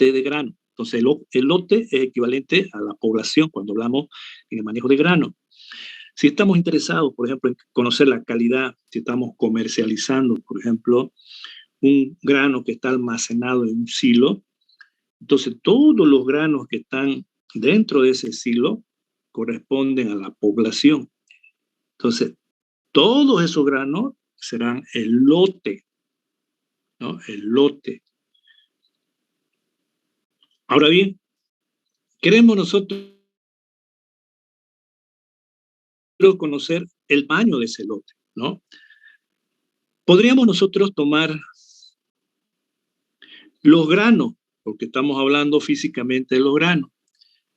de grano. Entonces, el lote es equivalente a la población cuando hablamos en el manejo de grano. Si estamos interesados, por ejemplo, en conocer la calidad, si estamos comercializando, por ejemplo, un grano que está almacenado en un silo, entonces todos los granos que están dentro de ese silo corresponden a la población. Entonces, todos esos granos serán el lote, ¿no? El lote. Ahora bien, queremos nosotros conocer el tamaño de ese lote, ¿no? Podríamos nosotros tomar los granos, porque estamos hablando físicamente de los granos,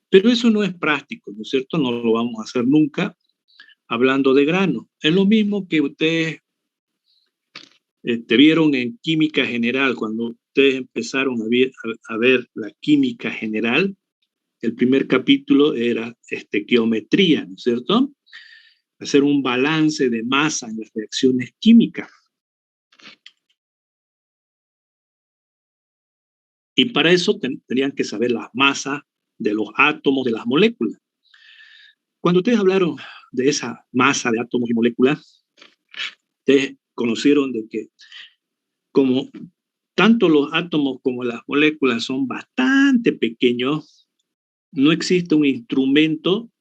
pero eso no es práctico, ¿no es cierto? No lo vamos a hacer nunca hablando de granos. Es lo mismo que ustedes vieron en química general, cuando ustedes empezaron a ver la química general. El primer capítulo era estequiometría, ¿no es cierto? Hacer un balance de masa en las reacciones químicas. Y para eso tenían que saber las masas de los átomos de las moléculas. Cuando ustedes hablaron de esa masa de átomos y moléculas, ustedes conocieron de que como tanto los átomos como las moléculas son bastante pequeños, no existe un instrumento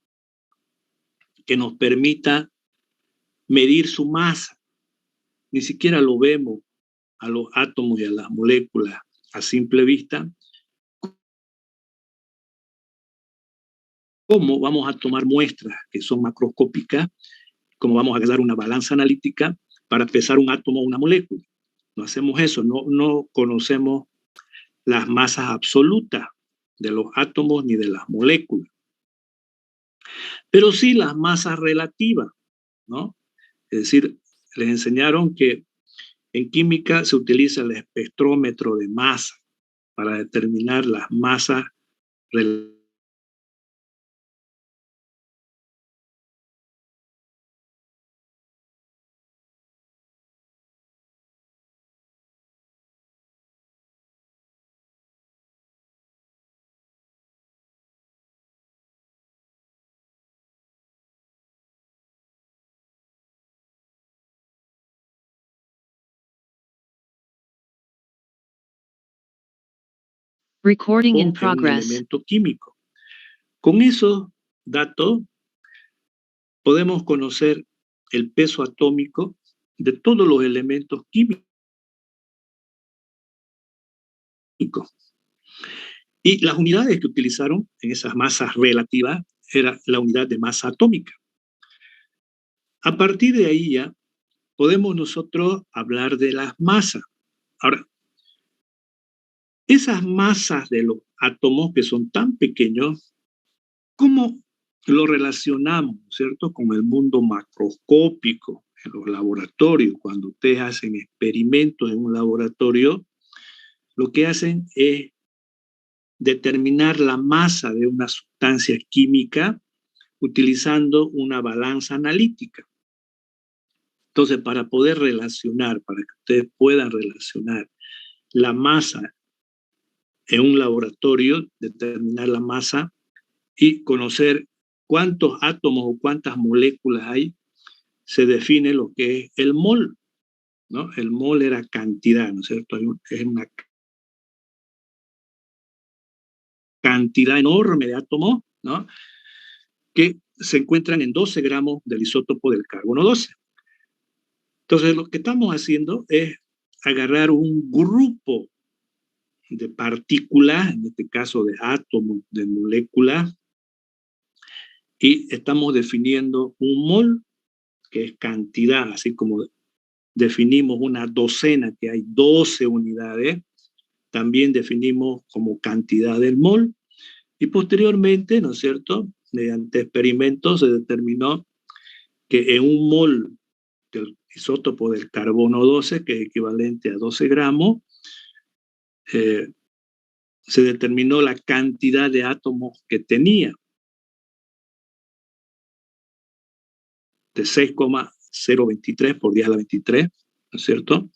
que nos permita medir su masa. Ni siquiera lo vemos a los átomos y a las moléculas a simple vista. ¿Cómo vamos a tomar muestras que son macroscópicas? ¿Cómo vamos a agarrar una balanza analítica para pesar un átomo o una molécula? No hacemos eso, no conocemos las masas absolutas de los átomos ni de las moléculas. Pero sí las masas relativas, ¿no? Es decir, les enseñaron que en química se utiliza el espectrómetro de masa para determinar las masas relativas. Recording in progress. Un elemento químico. Con esos datos podemos conocer el peso atómico de todos los elementos químicos. Y las unidades que utilizaron en esas masas relativas era la unidad de masa atómica. A partir de ahí ya podemos nosotros hablar de las masas. Ahora, esas masas de los átomos que son tan pequeños, ¿cómo lo relacionamos, ¿cierto?, con el mundo macroscópico en los laboratorios? Cuando ustedes hacen experimentos en un laboratorio, lo que hacen es determinar la masa de una sustancia química utilizando una balanza analítica. Entonces, para poder relacionar, para que ustedes puedan relacionar la masa en un laboratorio, determinar la masa y conocer cuántos átomos o cuántas moléculas hay, se define lo que es el mol, ¿no? El mol era cantidad, ¿no es cierto? Es una cantidad enorme de átomos, ¿no?, que se encuentran en 12 gramos del isótopo del carbono 12. Entonces, lo que estamos haciendo es agarrar un grupo de partículas, en este caso de átomos, de moléculas, y estamos definiendo un mol, que es cantidad, así como definimos una docena, que hay 12 unidades, también definimos como cantidad del mol, y posteriormente, ¿no es cierto?, mediante experimentos se determinó que en un mol del isótopo del carbono 12, que es equivalente a 12 gramos, se determinó la cantidad de átomos que tenía, de 6,023 por 10 a la 23, ¿no es cierto?,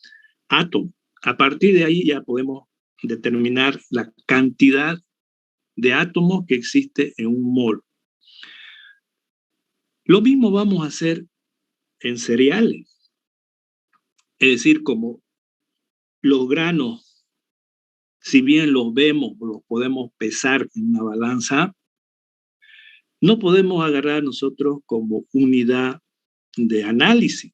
átomos. A partir de ahí ya podemos determinar la cantidad de átomos que existe en un mol. Lo mismo vamos a hacer en cereales. Es decir, como los granos, si bien los vemos o los podemos pesar en una balanza, no podemos agarrar nosotros como unidad de análisis,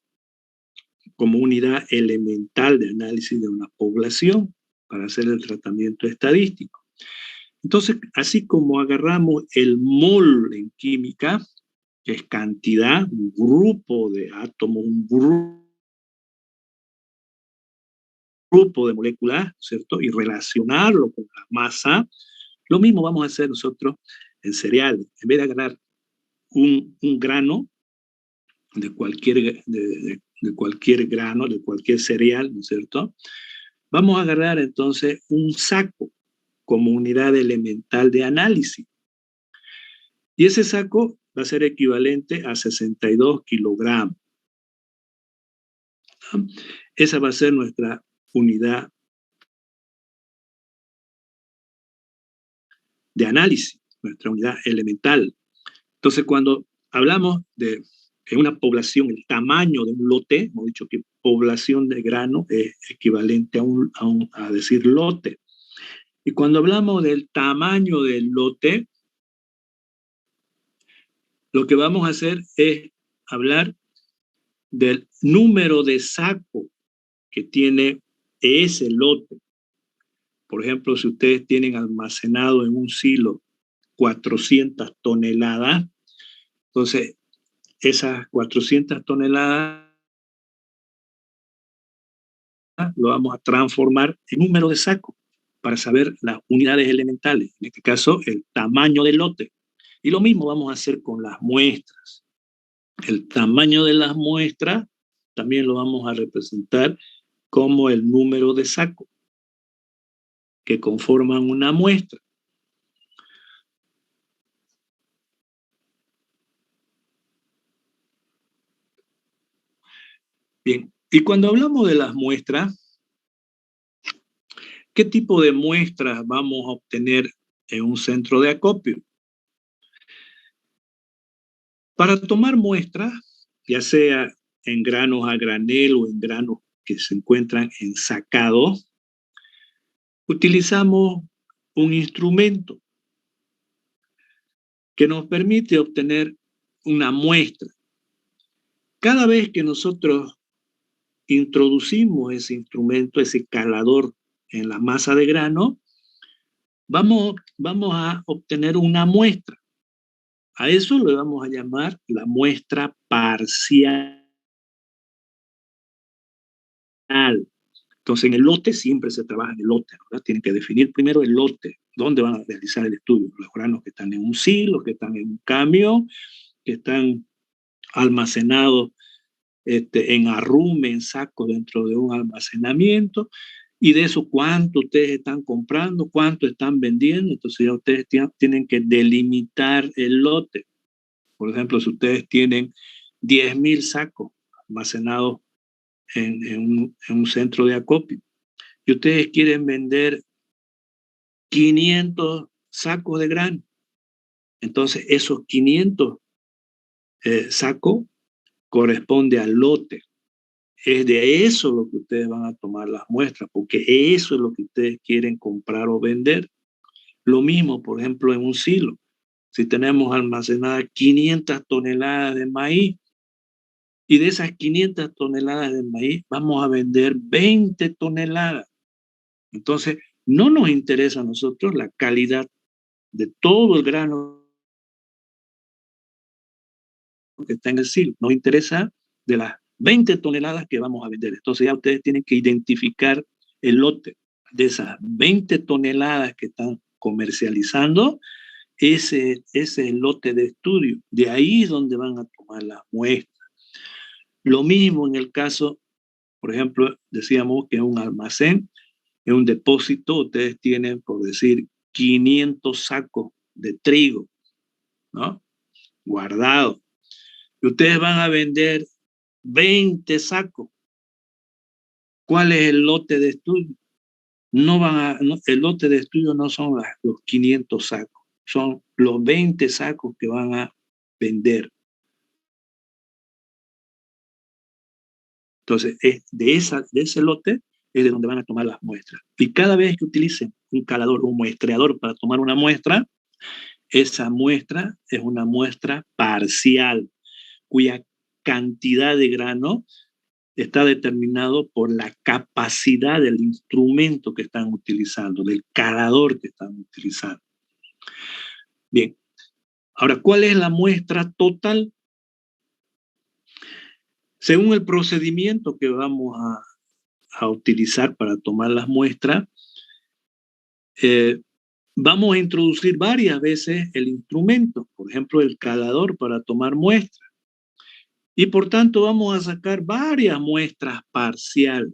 como unidad elemental de análisis de una población para hacer el tratamiento estadístico. Entonces, así como agarramos el mol en química, que es cantidad, un grupo de átomos, un grupo de moléculas, ¿cierto? Y relacionarlo con la masa, lo mismo vamos a hacer nosotros en cereales. En vez de agarrar un grano de cualquier grano, de cualquier cereal, ¿no es cierto? Vamos a agarrar entonces un saco como unidad elemental de análisis. Y ese saco va a ser equivalente a 62 kilogramos. Esa va a ser nuestra unidad de análisis, nuestra unidad elemental. Entonces, cuando hablamos de en una población, el tamaño de un lote, hemos dicho que población de grano es equivalente a decir lote. Y cuando hablamos del tamaño del lote, lo que vamos a hacer es hablar del número de sacos que tiene ese lote. Por ejemplo, si ustedes tienen almacenado en un silo 400 toneladas, entonces esas 400 toneladas lo vamos a transformar en número de sacos para saber las unidades elementales, en este caso el tamaño del lote. Y lo mismo vamos a hacer con las muestras. El tamaño de las muestras también lo vamos a representar como el número de sacos que conforman una muestra. Bien, y cuando hablamos de las muestras, ¿qué tipo de muestras vamos a obtener en un centro de acopio? Para tomar muestras, ya sea en granos a granel o en granos que se encuentran ensacados, utilizamos un instrumento que nos permite obtener una muestra. Cada vez que nosotros introducimos ese instrumento, ese calador en la masa de grano, vamos a obtener una muestra. A eso le vamos a llamar la muestra parcial. Entonces, en el lote siempre se trabaja en el lote, ¿verdad? Tienen que definir primero el lote, dónde van a realizar el estudio. Los granos que están en un silo, que están en un camión, que están almacenados en arrume, en sacos dentro de un almacenamiento, y de eso cuánto ustedes están comprando, cuánto están vendiendo. Entonces ya ustedes tienen que delimitar el lote. Por ejemplo, si ustedes tienen 10.000 sacos almacenados en un centro de acopio y ustedes quieren vender 500 sacos de grano, entonces esos 500 sacos corresponde al lote. Es de eso lo que ustedes van a tomar las muestras, porque eso es lo que ustedes quieren comprar o vender. Lo mismo, por ejemplo, en un silo. Si tenemos almacenadas 500 toneladas de maíz, y de esas 500 toneladas de maíz vamos a vender 20 toneladas. Entonces, no nos interesa a nosotros la calidad de todo el grano que está en el silo. Nos interesa de las 20 toneladas que vamos a vender. Entonces ya ustedes tienen que identificar el lote de esas 20 toneladas que están comercializando. Ese es el lote de estudio. De ahí es donde van a tomar las muestras. Lo mismo en el caso, por ejemplo, decíamos que es un almacén, es un depósito, ustedes tienen, por decir, 500 sacos de trigo, ¿no? Guardados. Y ustedes van a vender 20 sacos. ¿Cuál es el lote de estudio? el lote de estudio no son los 500 sacos, son los 20 sacos que van a vender. Entonces, de ese lote es de donde van a tomar las muestras. Y cada vez que utilicen un calador, un muestreador para tomar una muestra, esa muestra es una muestra parcial, cuya cantidad de grano está determinado por la capacidad del instrumento que están utilizando, del calador que están utilizando. Bien, ahora, ¿cuál es la muestra total? Según el procedimiento que vamos a utilizar para tomar las muestras, vamos a introducir varias veces el instrumento, por ejemplo, el calador para tomar muestras. Y por tanto vamos a sacar varias muestras parciales.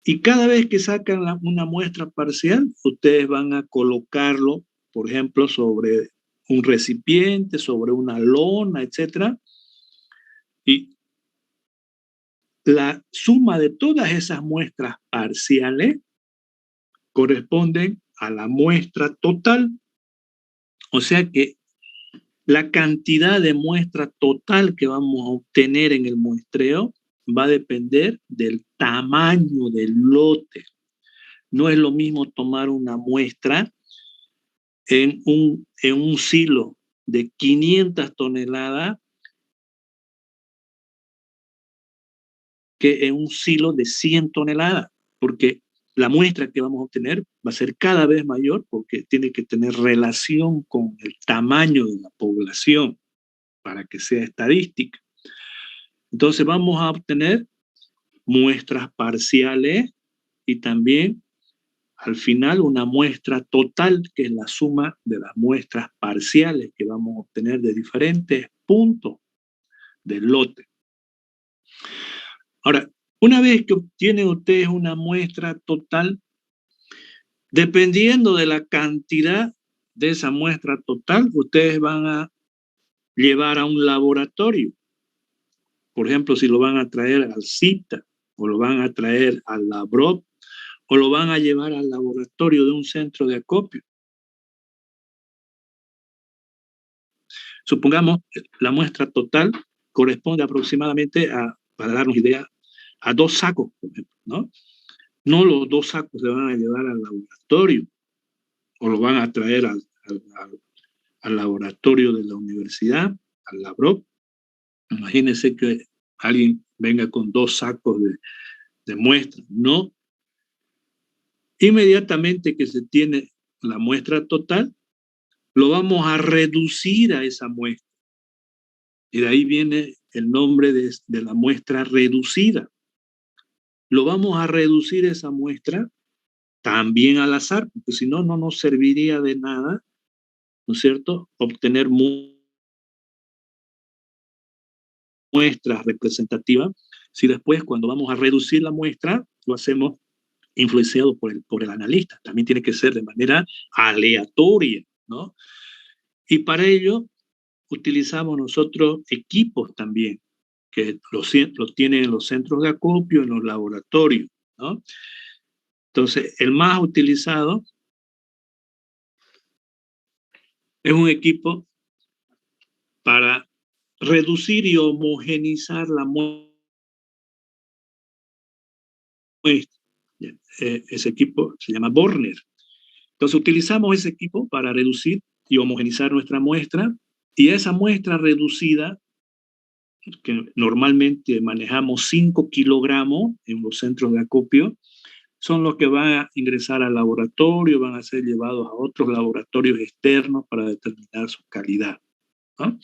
Y cada vez que sacan una muestra parcial, ustedes van a colocarlo, por ejemplo, sobre un recipiente, sobre una lona, etc. Y la suma de todas esas muestras parciales corresponden a la muestra total. O sea que la cantidad de muestra total que vamos a obtener en el muestreo va a depender del tamaño del lote. No es lo mismo tomar una muestra en un silo de 500 toneladas que en un silo de 100 toneladas, porque la muestra que vamos a obtener va a ser cada vez mayor porque tiene que tener relación con el tamaño de la población para que sea estadística. Entonces vamos a obtener muestras parciales y también al final una muestra total, que es la suma de las muestras parciales que vamos a obtener de diferentes puntos del lote. Ahora, una vez que obtienen ustedes una muestra total, dependiendo de la cantidad de esa muestra total, ustedes van a llevar a un laboratorio. Por ejemplo, si lo van a traer al CITA, o lo van a traer al LABROP, o lo van a llevar al laboratorio de un centro de acopio. Supongamos que la muestra total corresponde aproximadamente para darnos idea, a 2 sacos, por ejemplo, ¿no? No los 2 sacos se van a llevar al laboratorio o lo van a traer al laboratorio de la universidad, al LABROP. Imagínense que alguien venga con 2 sacos de muestras. No. Inmediatamente que se tiene la muestra total, lo vamos a reducir a esa muestra. Y de ahí viene el nombre de la muestra reducida. Lo vamos a reducir esa muestra también al azar, porque si no, no nos serviría de nada, ¿no es cierto?, obtener muestras representativas, si después cuando vamos a reducir la muestra, lo hacemos influenciado por el analista. También tiene que ser de manera aleatoria, ¿no? Y para ello utilizamos nosotros equipos también, que los tienen en los centros de acopio, en los laboratorios, ¿no? Entonces, el más utilizado es un equipo para reducir y homogenizar la muestra. Ese equipo se llama Borner. Entonces, utilizamos ese equipo para reducir y homogenizar nuestra muestra, y esa muestra reducida, que normalmente manejamos 5 kilogramos en los centros de acopio, son los que van a ingresar al laboratorio, van a ser llevados a otros laboratorios externos para determinar su calidad, ¿no?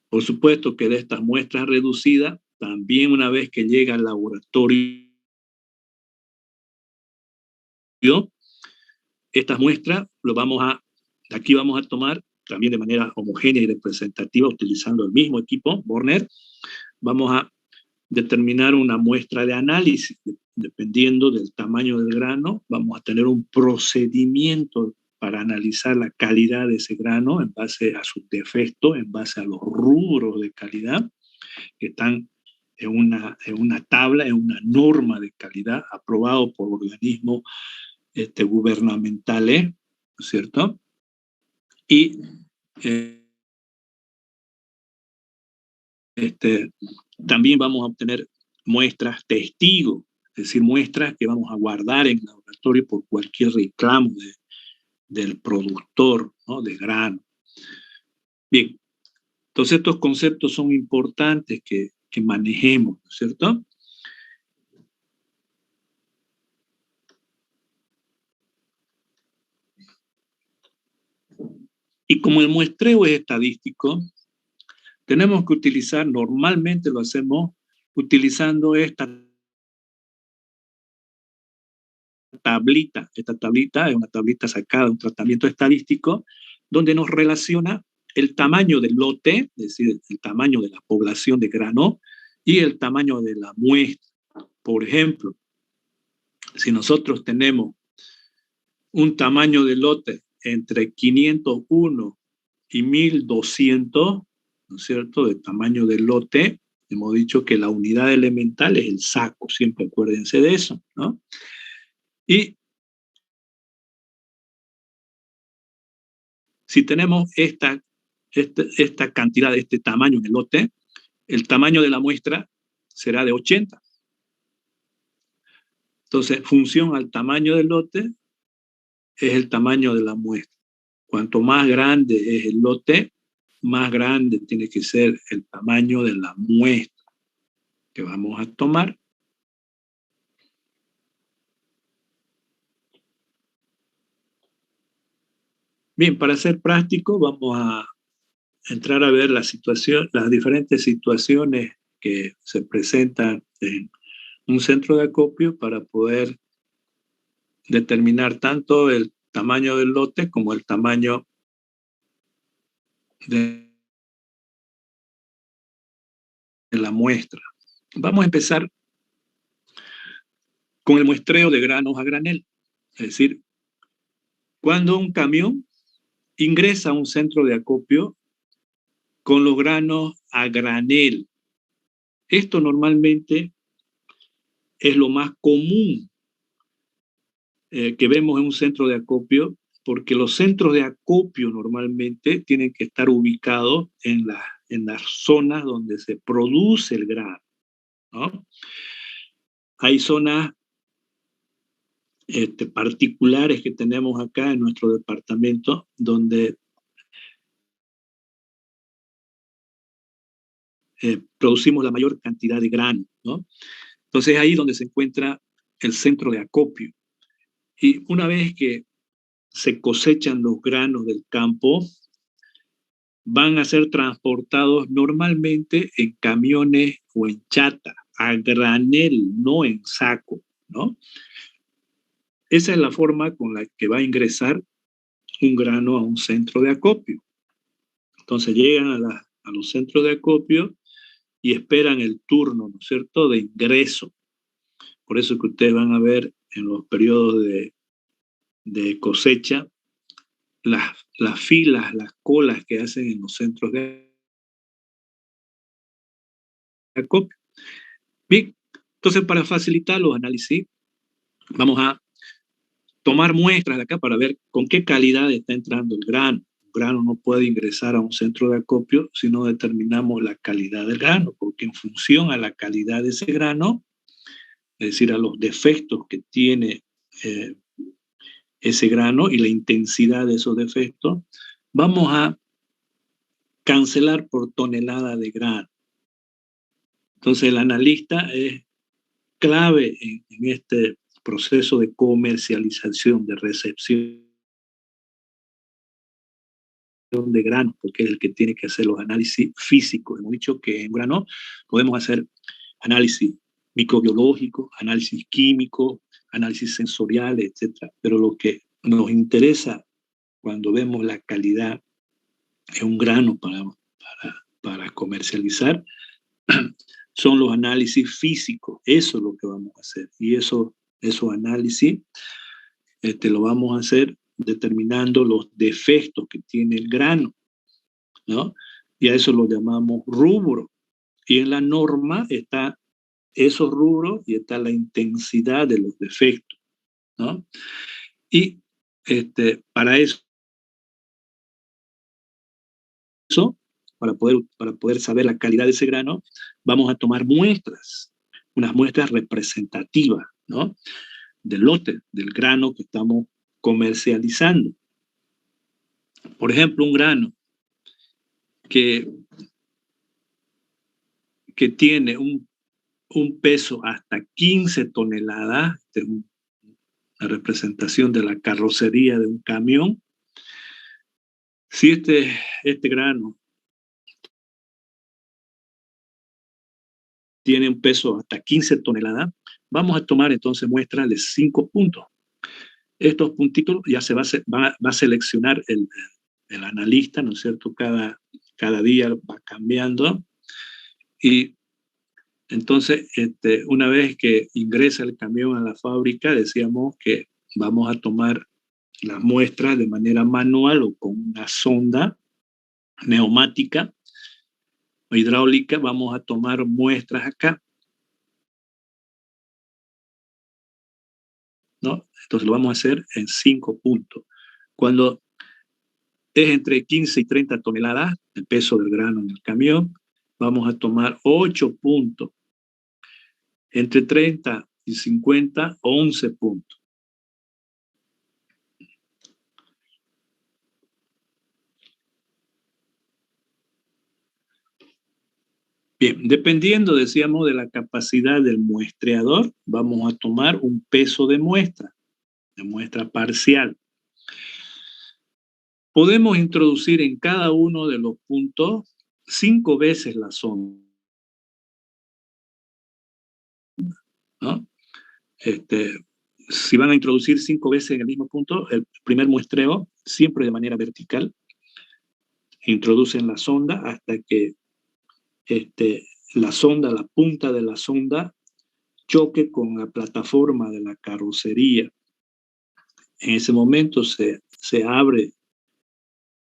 Por supuesto que de estas muestras reducidas, también una vez que llega al laboratorio, estas muestras de aquí vamos a tomar también de manera homogénea y representativa, utilizando el mismo equipo, Borner, vamos a determinar una muestra de análisis. Dependiendo del tamaño del grano, vamos a tener un procedimiento para analizar la calidad de ese grano en base a sus defectos, en base a los rubros de calidad que están una tabla, en una norma de calidad aprobado por organismos gubernamentales, ¿no es cierto? Y también vamos a obtener muestras testigos, es decir, muestras que vamos a guardar en el laboratorio por cualquier reclamo del productor, ¿no?, de grano. Bien, entonces estos conceptos son importantes que manejemos, ¿no es cierto? Y como el muestreo es estadístico, tenemos que utilizar, normalmente lo hacemos utilizando esta tablita. Esta tablita es una tablita sacada de un tratamiento estadístico donde nos relaciona el tamaño del lote, es decir, el tamaño de la población de grano y el tamaño de la muestra. Por ejemplo, si nosotros tenemos un tamaño de lote entre 501 y 1200, ¿no es cierto?, de tamaño del lote, hemos dicho que la unidad elemental es el saco, siempre acuérdense de eso, ¿no? Y si tenemos esta cantidad, este tamaño en el lote, el tamaño de la muestra será de 80. Entonces, función al tamaño del lote es el tamaño de la muestra. Cuanto más grande es el lote, más grande tiene que ser el tamaño de la muestra que vamos a tomar. Bien, para ser práctico, vamos a entrar a ver las diferentes situaciones que se presentan en un centro de acopio para poder determinar tanto el tamaño del lote como el tamaño de la muestra. Vamos a empezar con el muestreo de granos a granel. Es decir, cuando un camión ingresa a un centro de acopio con los granos a granel. Esto normalmente es lo más común que vemos en un centro de acopio, porque los centros de acopio normalmente tienen que estar ubicados en las zonas donde se produce el grano, ¿no? Hay zonas particulares que tenemos acá en nuestro departamento donde producimos la mayor cantidad de grano, ¿no? Entonces ahí donde se encuentra el centro de acopio. Y una vez que se cosechan los granos del campo, van a ser transportados normalmente en camiones o en chata, a granel, no en saco, ¿no? Esa es la forma con la que va a ingresar un grano a un centro de acopio. Entonces llegan a los centros de acopio y esperan el turno, ¿no es cierto?, de ingreso. Por eso que ustedes van a ver en los periodos de cosecha las filas, las colas que hacen en los centros de acopio. Bien, entonces para facilitar los análisis, vamos a tomar muestras de acá para ver con qué calidad está entrando el grano. El grano no puede ingresar a un centro de acopio si no determinamos la calidad del grano, porque en función a la calidad de ese grano, es decir, a los defectos que tiene ese grano y la intensidad de esos defectos, vamos a cancelar por tonelada de grano. Entonces el analista es clave en este proceso de comercialización, de recepción de grano, porque es el que tiene que hacer los análisis físicos. Hemos dicho que en grano podemos hacer análisis microbiológico, análisis químico, análisis sensorial, etc. Pero lo que nos interesa cuando vemos la calidad de un grano para comercializar son los análisis físicos. Eso es lo que vamos a hacer. Y esos análisis lo vamos a hacer determinando los defectos que tiene el grano, ¿no? Y a eso lo llamamos rubro. Y en la norma está esos rubros y está la intensidad de los defectos, ¿no? Y para eso, para poder saber la calidad de ese grano, vamos a tomar muestras, unas muestras representativas, ¿no? Del lote, del grano que estamos comercializando. Por ejemplo, un grano que, que tiene un peso hasta 15 toneladas, una representación de la carrocería de un camión. Si este grano tiene un peso hasta 15 toneladas, vamos a tomar entonces muestras de 5 puntos. Estos puntitos ya se va a seleccionar el analista, ¿no es cierto? Cada día va cambiando. Y entonces, una vez que ingresa el camión a la fábrica, decíamos que vamos a tomar las muestras de manera manual o con una sonda neumática o hidráulica. Vamos a tomar muestras acá, ¿no? Entonces lo vamos a hacer en 5 puntos. Cuando es entre 15 y 30 toneladas el peso del grano en el camión, vamos a tomar 8 puntos. Entre 30 y 50, 11 puntos. Bien, dependiendo, decíamos, de la capacidad del muestreador, vamos a tomar un peso de muestra parcial. Podemos introducir en cada uno de los puntos 5 veces la sonda, ¿no? Si van a introducir 5 veces en el mismo punto, el primer muestreo, siempre de manera vertical, introducen la sonda hasta que la punta de la sonda choque con la plataforma de la carrocería. En ese momento se abre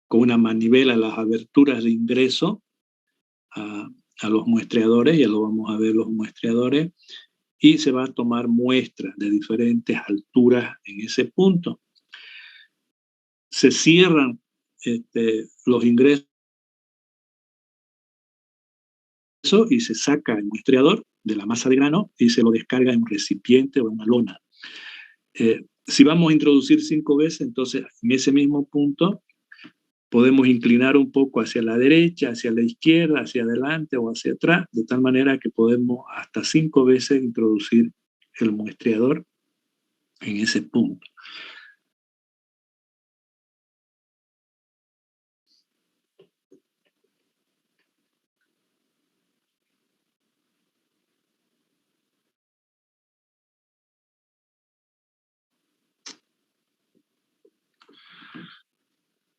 con una manivela las aberturas de ingreso a los muestreadores, ya lo vamos a ver los muestreadores, y se va a tomar muestras de diferentes alturas en ese punto. Se cierran los ingresos y se saca el muestreador de la masa de grano y se lo descarga en un recipiente o en una lona. Si vamos a introducir 5 veces, entonces en ese mismo punto podemos inclinar un poco hacia la derecha, hacia la izquierda, hacia adelante o hacia atrás, de tal manera que podemos hasta 5 veces introducir el muestreador en ese punto.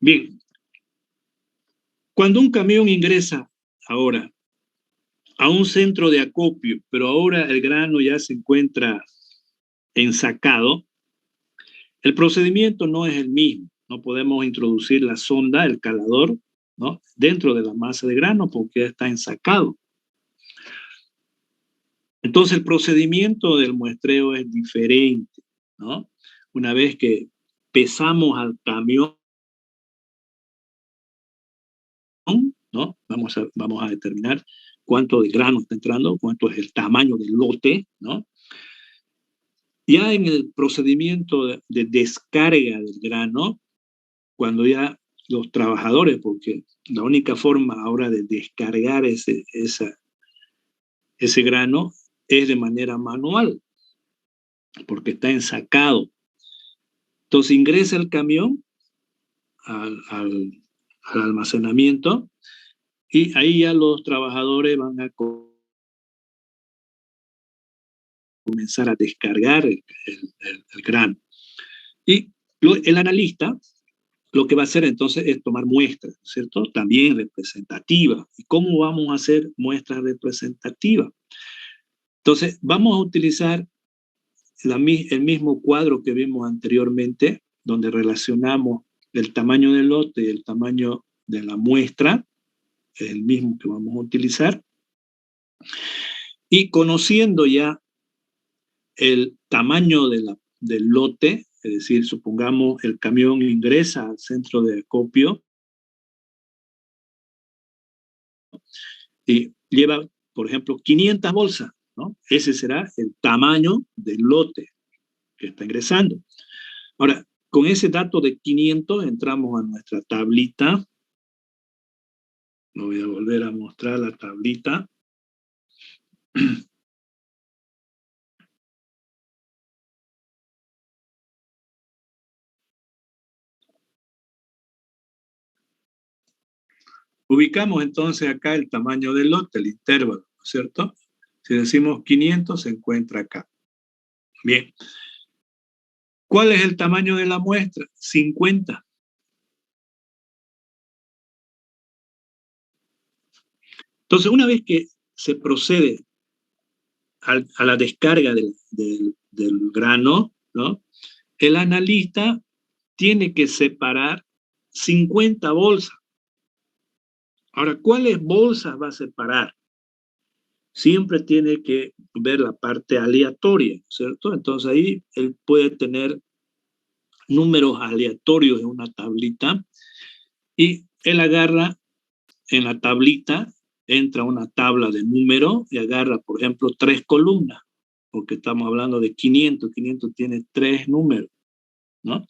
Bien, cuando un camión ingresa ahora a un centro de acopio, pero ahora el grano ya se encuentra ensacado, el procedimiento no es el mismo. No podemos introducir la sonda, el calador, ¿no?, dentro de la masa de grano porque ya está ensacado. Entonces el procedimiento del muestreo es diferente, ¿no? Una vez que pesamos al camión, ¿no? Vamos a determinar cuánto de grano está entrando, cuánto es el tamaño del lote, ¿no? Ya en el procedimiento de descarga del grano, cuando ya los trabajadores, porque la única forma ahora de descargar ese grano es de manera manual, porque está ensacado. Entonces ingresa el camión al almacenamiento y ahí ya los trabajadores van a comenzar a descargar el grano. Y el analista lo que va a hacer entonces es tomar muestras, ¿cierto? También representativas. ¿Y cómo vamos a hacer muestras representativas? Entonces, vamos a utilizar el mismo cuadro que vimos anteriormente, donde relacionamos el tamaño del lote y el tamaño de la muestra, es el mismo que vamos a utilizar. Y conociendo ya el tamaño del lote, es decir, supongamos el camión ingresa al centro de acopio y lleva, por ejemplo, 500 bolsas, ¿no? Ese será el tamaño del lote que está ingresando. Ahora, con ese dato de 500 entramos a nuestra tablita. No voy a volver a mostrar la tablita. Ubicamos entonces acá el tamaño del lote, el intervalo, ¿no es cierto? Si decimos 500, se encuentra acá. Bien. ¿Cuál es el tamaño de la muestra? 50. Entonces, una vez que se procede a la descarga del grano, ¿no? El analista tiene que separar 50 bolsas. Ahora, ¿cuáles bolsas va a separar? Siempre tiene que ver la parte aleatoria, ¿cierto? Entonces ahí él puede tener números aleatorios en una tablita y él agarra en la tablita, entra una tabla de números y agarra, por ejemplo, 3 columnas, porque estamos hablando de 500, 500 tiene 3 números, ¿no?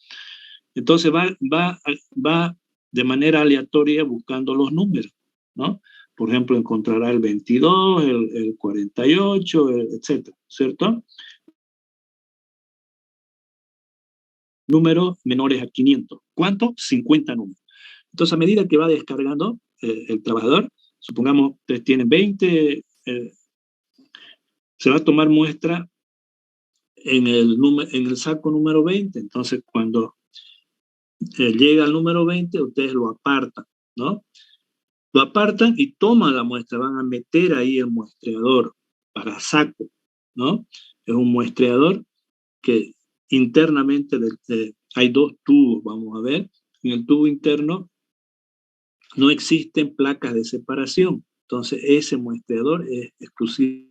Entonces va de manera aleatoria buscando los números, ¿no? Por ejemplo, encontrará el 22, el 48, etcétera, ¿cierto? Números menores a 500. ¿Cuánto? 50 números. Entonces, a medida que va descargando el trabajador, supongamos que tienen 20, se va a tomar muestra en el saco número 20. Entonces, cuando llega al número 20, ustedes lo apartan, ¿no? Lo apartan y toman la muestra, van a meter ahí el muestreador para saco, ¿no? Es un muestreador que internamente hay 2 tubos, vamos a ver. En el tubo interno no existen placas de separación, entonces ese muestreador es exclusivo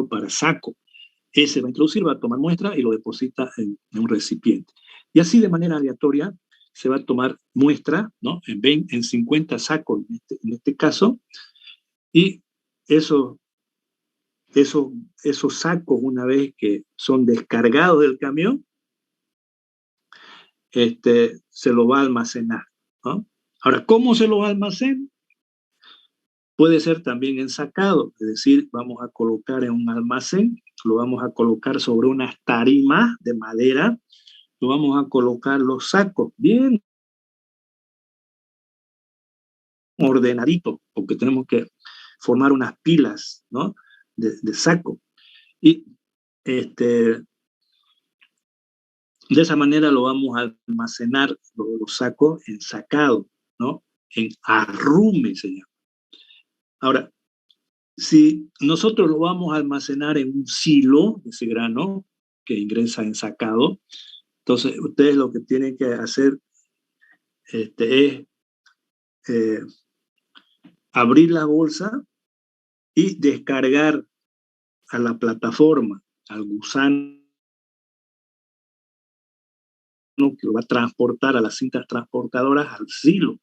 para saco. Ese va a introducir, va a tomar muestra y lo deposita en un recipiente. Y así de manera aleatoria se va a tomar muestra, ¿no? En 50 sacos en este caso, y esos, esos sacos, una vez que son descargados del camión, se lo va a almacenar, ¿no? Ahora, ¿cómo se lo almacena? Puede ser también ensacado, es decir, vamos a colocar en un almacén, lo vamos a colocar sobre unas tarimas de madera, lo vamos a colocar los sacos bien ordenaditos, porque tenemos que formar unas pilas, ¿no? De saco. Y de esa manera lo vamos a almacenar los sacos ensacados, ¿no? En arrume se llama. Ahora, si nosotros lo vamos a almacenar en un silo, ese grano que ingresa ensacado, entonces ustedes lo que tienen que hacer es eh, abrir la bolsa y descargar a la plataforma, al gusano que lo va a transportar a las cintas transportadoras al silo.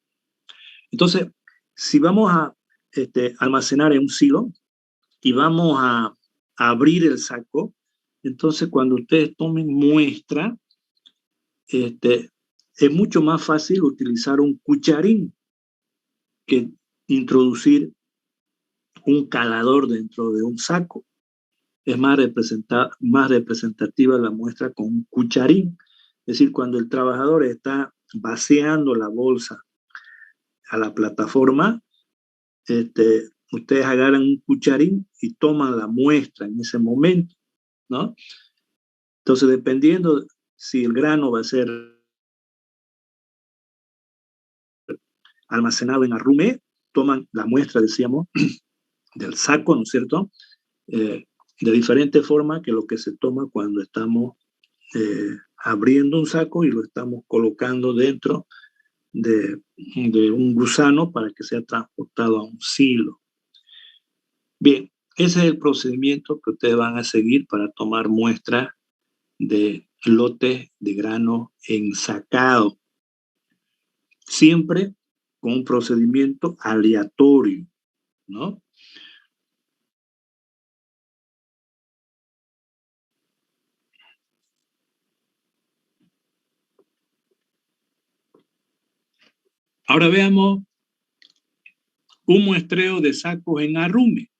Entonces, si vamos a almacenar en un silo y vamos a abrir el saco, entonces cuando ustedes tomen muestra, es mucho más fácil utilizar un cucharín que introducir un calador dentro de un saco. Es más representativa la muestra con un cucharín. Es decir, cuando el trabajador está vaciando la bolsa a la plataforma, ustedes agarran un cucharín y toman la muestra en ese momento, ¿no? Entonces, dependiendo si el grano va a ser almacenado en arrume, toman la muestra, decíamos, del saco, ¿no es cierto? De diferente forma que lo que se toma cuando estamos abriendo un saco y lo estamos colocando dentro de un gusano para que sea transportado a un silo. Bien, ese es el procedimiento que ustedes van a seguir para tomar muestras de lotes de grano ensacado, siempre con un procedimiento aleatorio, ¿no? Ahora veamos un muestreo de sacos en arrume.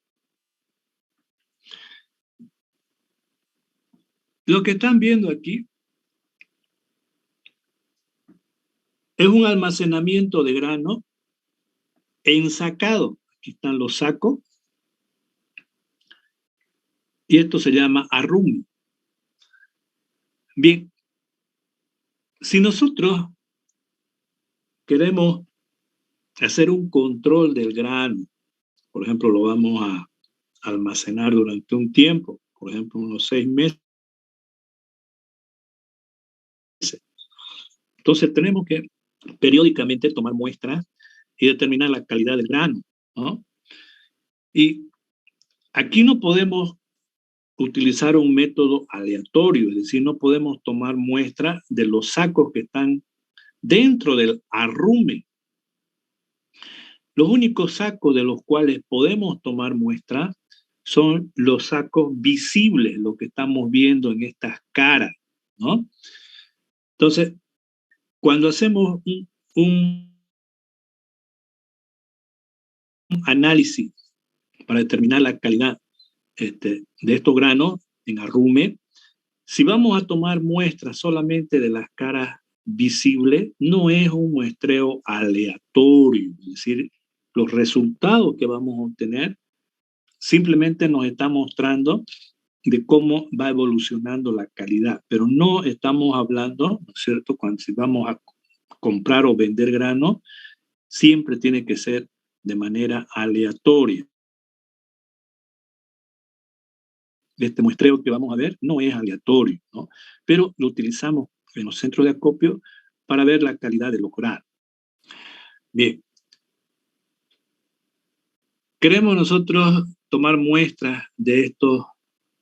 Lo que están viendo aquí es un almacenamiento de grano ensacado. Aquí están los sacos y esto se llama arrume. Bien, si nosotros queremos hacer un control del grano, por ejemplo, lo vamos a almacenar durante un tiempo, por ejemplo, unos 6 meses, entonces tenemos que periódicamente tomar muestras y determinar la calidad del grano, ¿no? Y aquí no podemos utilizar un método aleatorio, es decir, no podemos tomar muestras de los sacos que están dentro del arrume. Los únicos sacos de los cuales podemos tomar muestras son los sacos visibles, lo que estamos viendo en estas caras, ¿no? Entonces, cuando hacemos un análisis para determinar la calidad de estos granos en arrume, si vamos a tomar muestras solamente de las caras visibles, no es un muestreo aleatorio, es decir, los resultados que vamos a obtener simplemente nos está mostrando de cómo va evolucionando la calidad, pero no estamos hablando, ¿no es cierto?, cuando si vamos a comprar o vender grano, siempre tiene que ser de manera aleatoria. Este muestreo que vamos a ver no es aleatorio, ¿no? Pero lo utilizamos en los centros de acopio para ver la calidad de los granos. Bien. Queremos nosotros tomar muestras de estos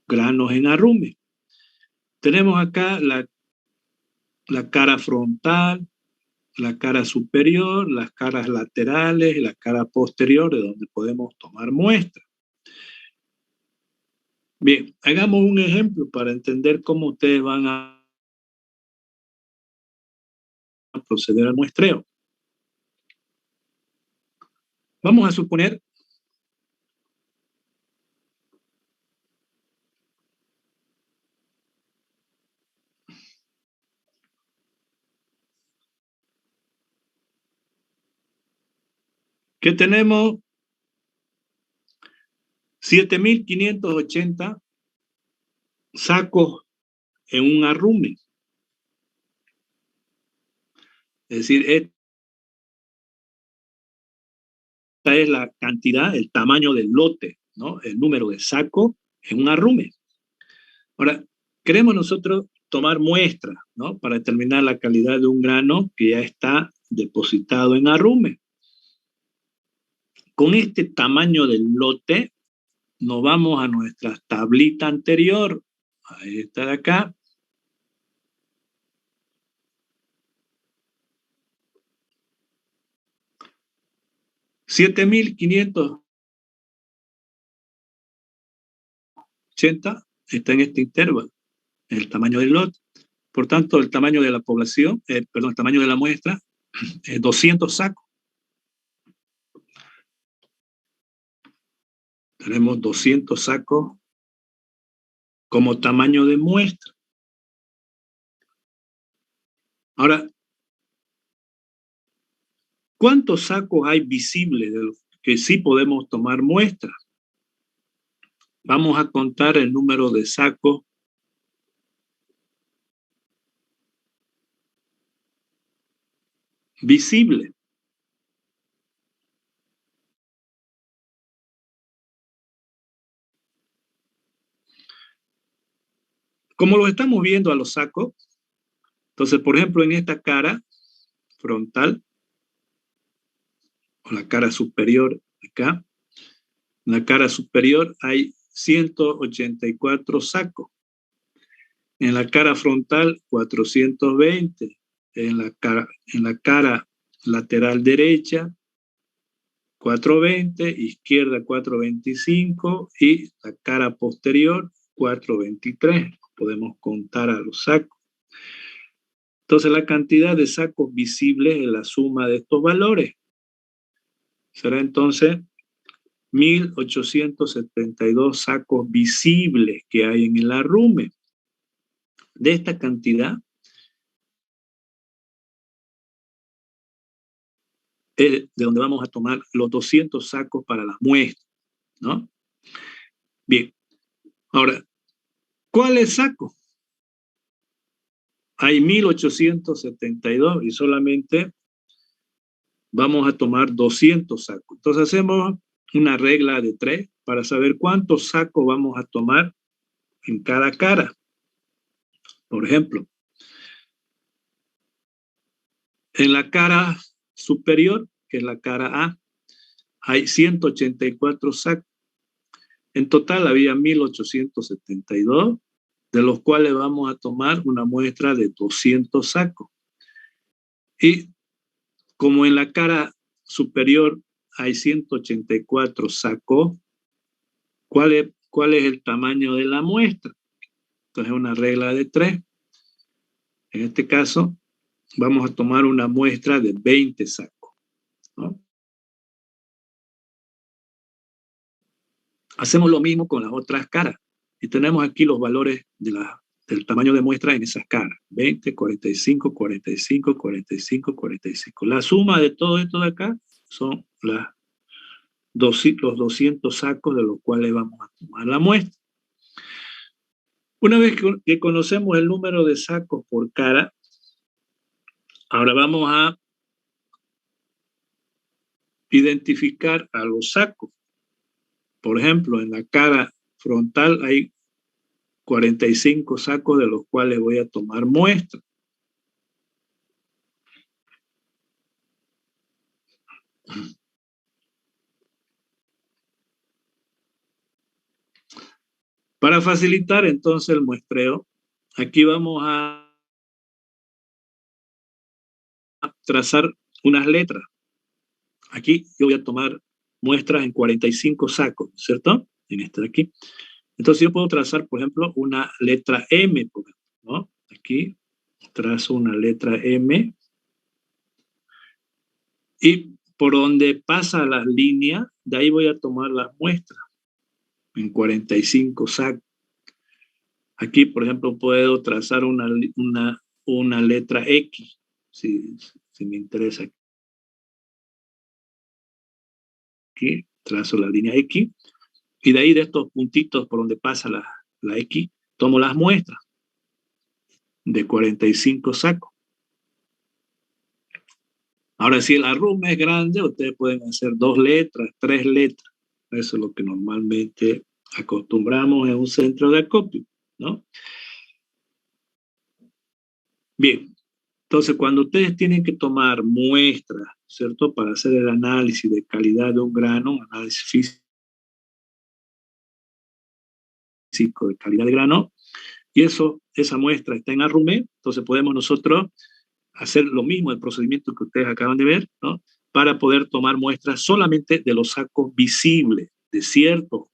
granos en arrume. Tenemos acá la cara frontal, la cara superior, las caras laterales y la cara posterior de donde podemos tomar muestras. Bien, hagamos un ejemplo para entender cómo ustedes van a proceder al muestreo. Vamos a suponer que tenemos 7.580 sacos en un arrume. Es decir, esta es la cantidad, el tamaño del lote, ¿no? El número de sacos en un arrume. Ahora, queremos nosotros tomar muestras, ¿no?, para determinar la calidad de un grano que ya está depositado en arrume. Con este tamaño del lote, nos vamos a nuestra tablita anterior, ahí está de acá. $7.580 está en este intervalo, el tamaño del lote. Por tanto, el tamaño de la población, el tamaño de la muestra es 200 sacos. Tenemos 200 sacos como tamaño de muestra. Ahora, ¿cuántos sacos hay visibles de los que sí podemos tomar muestras? Vamos a contar el número de sacos visibles. Como los estamos viendo a los sacos, entonces, por ejemplo, en esta cara frontal, o la cara superior acá. En la cara superior hay 184 sacos. En la cara frontal, 420. En la cara lateral derecha, 420, izquierda 425 y la cara posterior 423. Podemos contar a los sacos. Entonces la cantidad de sacos visibles es la suma de estos valores. Será entonces 1872 sacos visibles que hay en el arrume. De esta cantidad, es de donde vamos a tomar los 200 sacos para la muestra, ¿no? Bien, ahora, ¿cuáles sacos? Hay 1872 y solamente vamos a tomar 200 sacos. Entonces hacemos una regla de 3 para saber cuántos sacos vamos a tomar en cada cara. Por ejemplo, en la cara superior, que es la cara A, hay 184 sacos. En total había 1872, de los cuales vamos a tomar una muestra de 200 sacos. Y como en la cara superior hay 184 sacos, ¿cuál es el tamaño de la muestra? Entonces es una regla de 3. En este caso, vamos a tomar una muestra de 20 sacos, ¿no? Hacemos lo mismo con las otras caras. Y tenemos aquí los valores del tamaño de muestra en esas caras. 20, 45, 45, 45, 45. La suma de todo esto de acá son los 200 sacos de los cuales vamos a tomar la muestra. Una vez que conocemos el número de sacos por cara, ahora vamos a identificar a los sacos. Por ejemplo, en la cara frontal hay 45 sacos de los cuales voy a tomar muestra. Para facilitar entonces el muestreo, aquí vamos a trazar unas letras. Aquí yo voy a tomar muestras en 45 sacos, ¿cierto? En este de aquí. Entonces yo puedo trazar, por ejemplo, una letra M, ¿no? Aquí trazo una letra M y por donde pasa la línea, de ahí voy a tomar las muestras en 45 sacos. Aquí, por ejemplo, puedo trazar una letra X, si me interesa. Aquí trazo la línea X y de ahí de estos puntitos por donde pasa la X, tomo las muestras de 45 sacos. Ahora, si el arrume es grande, ustedes pueden hacer 2 letras, 3 letras. Eso es lo que normalmente acostumbramos en un centro de acopio, ¿no? Bien, entonces cuando ustedes tienen que tomar muestras, ¿cierto? Para hacer el análisis de calidad de un grano, un análisis físico de calidad de grano, y esa muestra está en arrume, entonces podemos nosotros hacer lo mismo, el procedimiento que ustedes acaban de ver, ¿no? Para poder tomar muestras solamente de los sacos visibles, de ciertos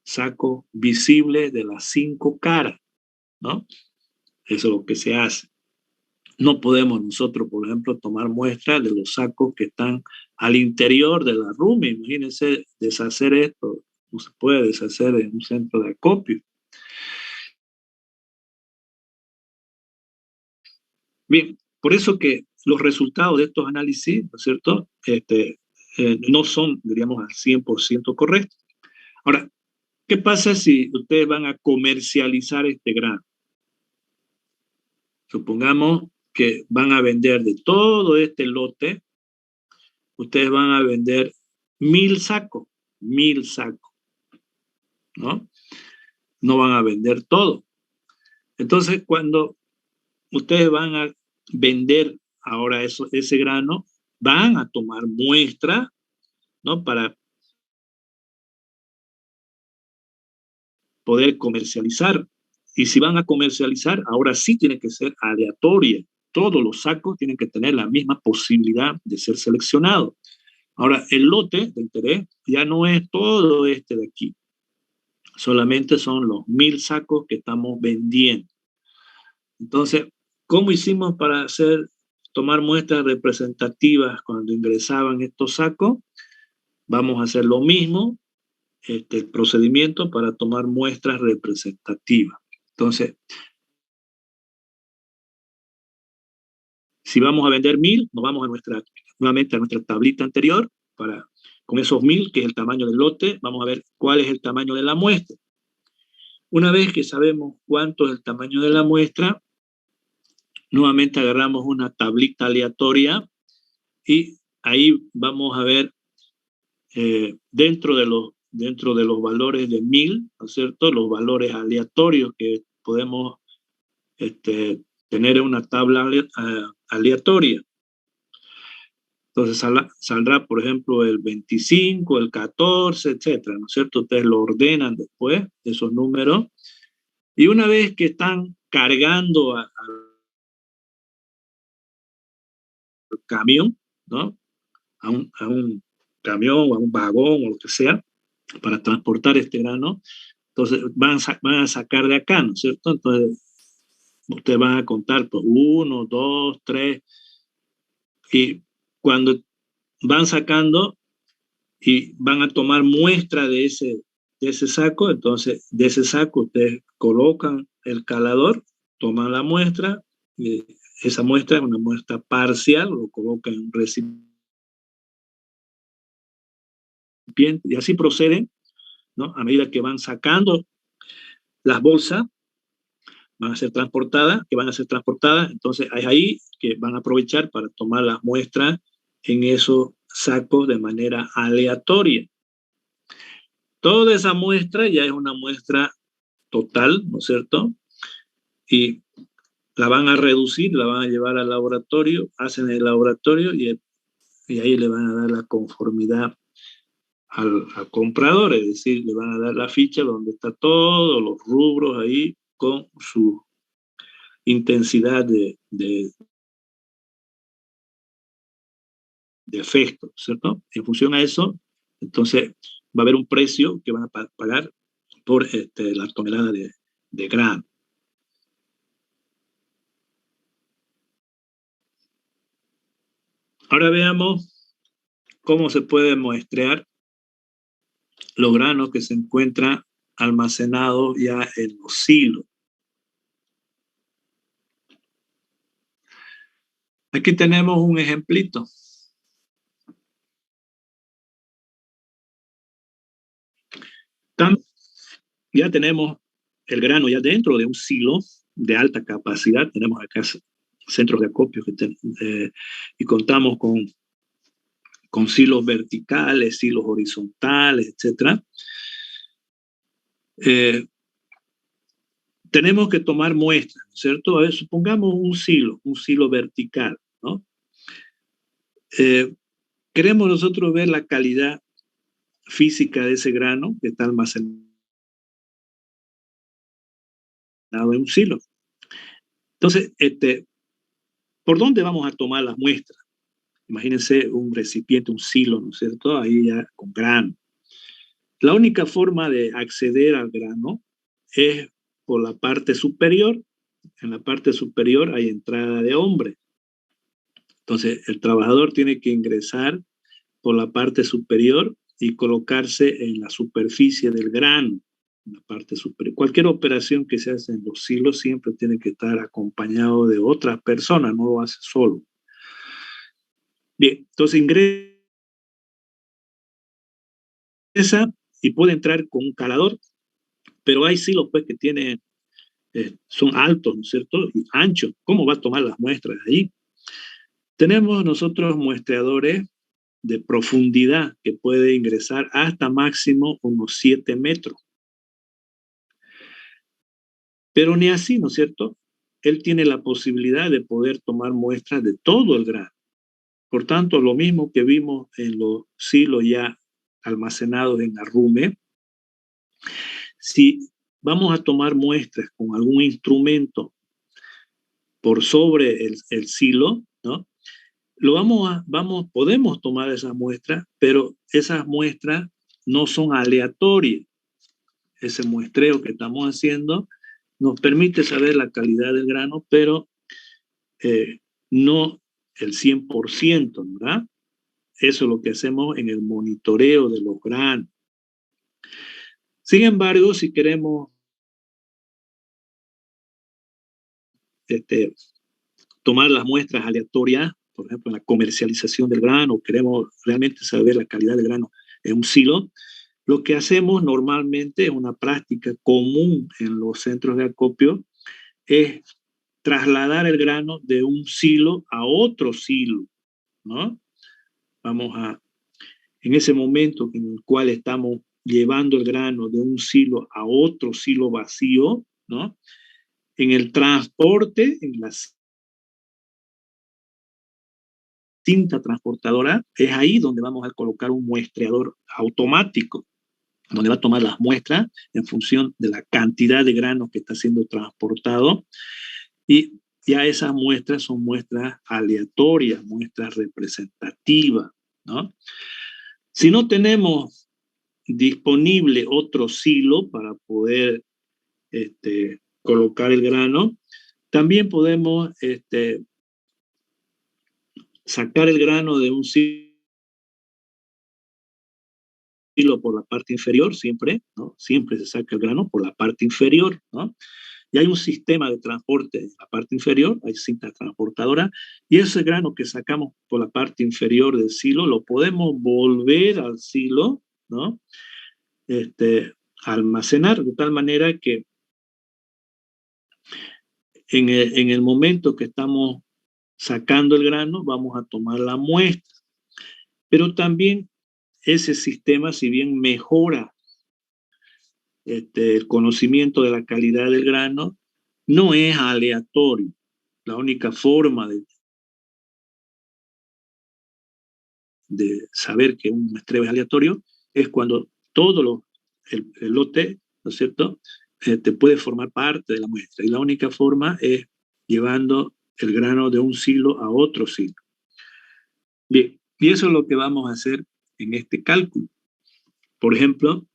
sacos visibles de las 5 caras, ¿no? Eso es lo que se hace. No podemos nosotros, por ejemplo, tomar muestras de los sacos que están al interior de la arrume. Imagínense deshacer esto, no se puede deshacer en un centro de acopio. Bien, por eso que los resultados de estos análisis, ¿no es cierto?, no son, diríamos, al 100% correctos. Ahora, ¿qué pasa si ustedes van a comercializar este grano? Supongamos que van a vender de todo este lote, ustedes van a vender 1000 sacos, ¿no? No van a vender todo. Entonces, cuando ustedes van a vender ahora ese grano, van a tomar muestra ¿no? Para poder comercializar. Y si van a comercializar, ahora sí tiene que ser aleatoria. Todos los sacos tienen que tener la misma posibilidad de ser seleccionados. Ahora, el lote de interés ya no es todo este de aquí. Solamente son los 1000 sacos que estamos vendiendo. Entonces, ¿cómo hicimos para tomar muestras representativas cuando ingresaban estos sacos? Vamos a hacer lo mismo, el procedimiento para tomar muestras representativas. Entonces, si vamos a vender 1000, nos vamos nuevamente a nuestra tablita anterior, con esos 1000, que es el tamaño del lote, vamos a ver cuál es el tamaño de la muestra. Una vez que sabemos cuánto es el tamaño de la muestra, nuevamente agarramos una tablita aleatoria y ahí vamos a ver dentro de los valores de 1000, ¿no es cierto? Los valores aleatorios que podemos tener en una tabla aleatoria. Entonces saldrá, por ejemplo, el 25, el 14, etcétera, ¿no es cierto? Ustedes lo ordenan después, esos números. Y una vez que están cargando al camión, ¿no? A un camión o a un vagón o lo que sea, para transportar este grano, entonces van a sacar de acá, ¿no es cierto? Entonces, ustedes van a contar, pues, 1, 2, 3, y cuando van sacando y van a tomar muestra de ese saco, entonces de ese saco ustedes colocan el calador, toman la muestra, y esa muestra es una muestra parcial, lo colocan en un recipiente y así proceden, ¿no? A medida que van sacando las bolsas, que van a ser transportadas, entonces es ahí que van a aprovechar para tomar las muestras en esos sacos de manera aleatoria. Toda esa muestra ya es una muestra total, ¿no es cierto? Y la van a reducir, la van a llevar al laboratorio, hacen el laboratorio y ahí le van a dar la conformidad al comprador, es decir, le van a dar la ficha donde está todos los rubros ahí con su intensidad de efecto, ¿cierto? En función a eso, entonces va a haber un precio que van a pagar por la tonelada de grano. Ahora veamos cómo se puede muestrear los granos que se encuentran almacenados ya en los silos. Aquí tenemos un ejemplito. Ya tenemos el grano ya dentro de un silo de alta capacidad. Tenemos acá centros de acopio y contamos con silos verticales, silos horizontales, etc. Tenemos que tomar muestras, ¿cierto? A ver, supongamos un silo vertical, ¿no? Queremos nosotros ver la calidad física de ese grano que está almacenado en un silo. Entonces, ¿por dónde vamos a tomar las muestras? Imagínense un recipiente, un silo, ¿no es cierto? Ahí ya con grano. La única forma de acceder al grano es por la parte superior. En la parte superior hay entrada de hombre. Entonces, el trabajador tiene que ingresar por la parte superior y colocarse en la superficie del grano, en la parte superior. Cualquier operación que se hace en los silos siempre tiene que estar acompañado de otras personas, no lo hace solo. Bien, entonces ingresa y puede entrar con un calador, pero hay silos pues que son altos, ¿no es cierto? Y anchos. ¿Cómo va a tomar las muestras ahí? Tenemos nosotros muestreadores de profundidad que puede ingresar hasta máximo unos 7 metros. Pero ni así, ¿no es cierto? Él tiene la posibilidad de poder tomar muestras de todo el grano. Por tanto, lo mismo que vimos en los silos ya almacenados en arrume, si vamos a tomar muestras con algún instrumento por sobre el silo, ¿no? Podemos tomar esas muestras, pero esas muestras no son aleatorias. Ese muestreo que estamos haciendo nos permite saber la calidad del grano, pero no el 100%, ¿verdad? Eso es lo que hacemos en el monitoreo de los granos. Sin embargo, si queremos tomar las muestras aleatorias, por ejemplo, en la comercialización del grano, queremos realmente saber la calidad del grano en un silo, lo que hacemos normalmente, una práctica común en los centros de acopio, es trasladar el grano de un silo a otro silo, ¿no? En ese momento en el cual estamos llevando el grano de un silo a otro silo vacío, ¿no? En el transporte, en la cinta transportadora, es ahí donde vamos a colocar un muestreador automático, donde va a tomar las muestras en función de la cantidad de grano que está siendo transportado, y ya esas muestras son muestras aleatorias, muestras representativas, ¿no? Si no tenemos disponible otro silo para poder colocar el grano, también podemos sacar el grano de un silo por la parte inferior, siempre, ¿no? Siempre se saca el grano por la parte inferior, ¿no? Y hay un sistema de transporte en la parte inferior, hay cinta transportadora, y ese grano que sacamos por la parte inferior del silo lo podemos volver al silo, ¿no? Almacenar de tal manera que en el momento que estamos sacando el grano vamos a tomar la muestra. Pero también ese sistema, si bien mejora el conocimiento de la calidad del grano, no es aleatorio. La única forma de saber que un muestreo es aleatorio es cuando el lote, ¿no es cierto?, te puede formar parte de la muestra. Y la única forma es llevando el grano de un silo a otro silo. Bien, y eso es lo que vamos a hacer en este cálculo. Por ejemplo,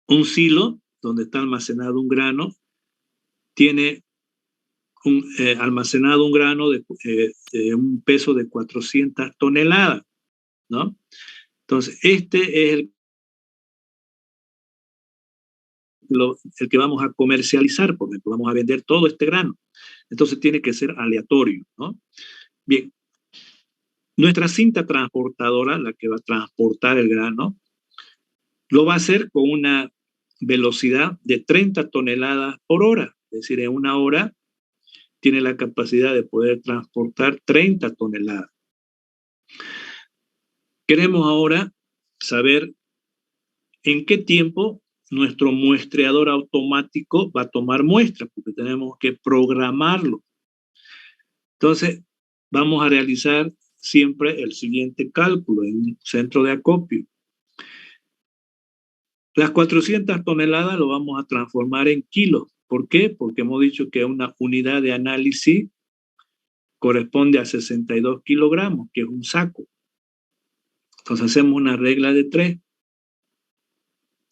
un silo donde está almacenado un grano tiene almacenado un grano de un peso de 400 toneladas, ¿no? Entonces, este es el que vamos a comercializar, por ejemplo, vamos a vender todo este grano. Entonces, tiene que ser aleatorio, ¿no? Bien, nuestra cinta transportadora, la que va a transportar el grano, lo va a hacer con una velocidad de 30 toneladas por hora, es decir, en una hora tiene la capacidad de poder transportar 30 toneladas. Queremos ahora saber en qué tiempo nuestro muestreador automático va a tomar muestras, porque tenemos que programarlo. Entonces, vamos a realizar siempre el siguiente cálculo en un centro de acopio. Las 400 toneladas lo vamos a transformar en kilos. ¿Por qué? Porque hemos dicho que una unidad de análisis corresponde a 62 kilogramos, que es un saco. Entonces hacemos una regla de 3.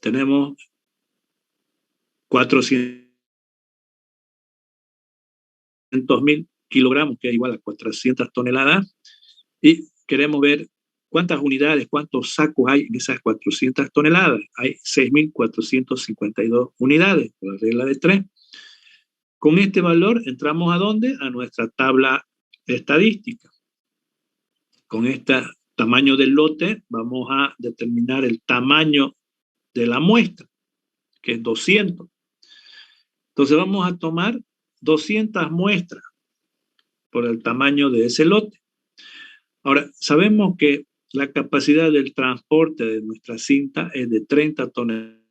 Tenemos 400.000 kilogramos, que es igual a 400 toneladas, y queremos ver cuántas unidades, cuántos sacos hay en esas 400 toneladas. Hay 6.452 unidades, por la regla de 3. Con este valor entramos ¿a dónde? A nuestra tabla estadística. Con este tamaño del lote vamos a determinar el tamaño de la muestra, que es 200. Entonces vamos a tomar 200 muestras por el tamaño de ese lote. Ahora, sabemos que la capacidad del transporte de nuestra cinta es de 30 toneladas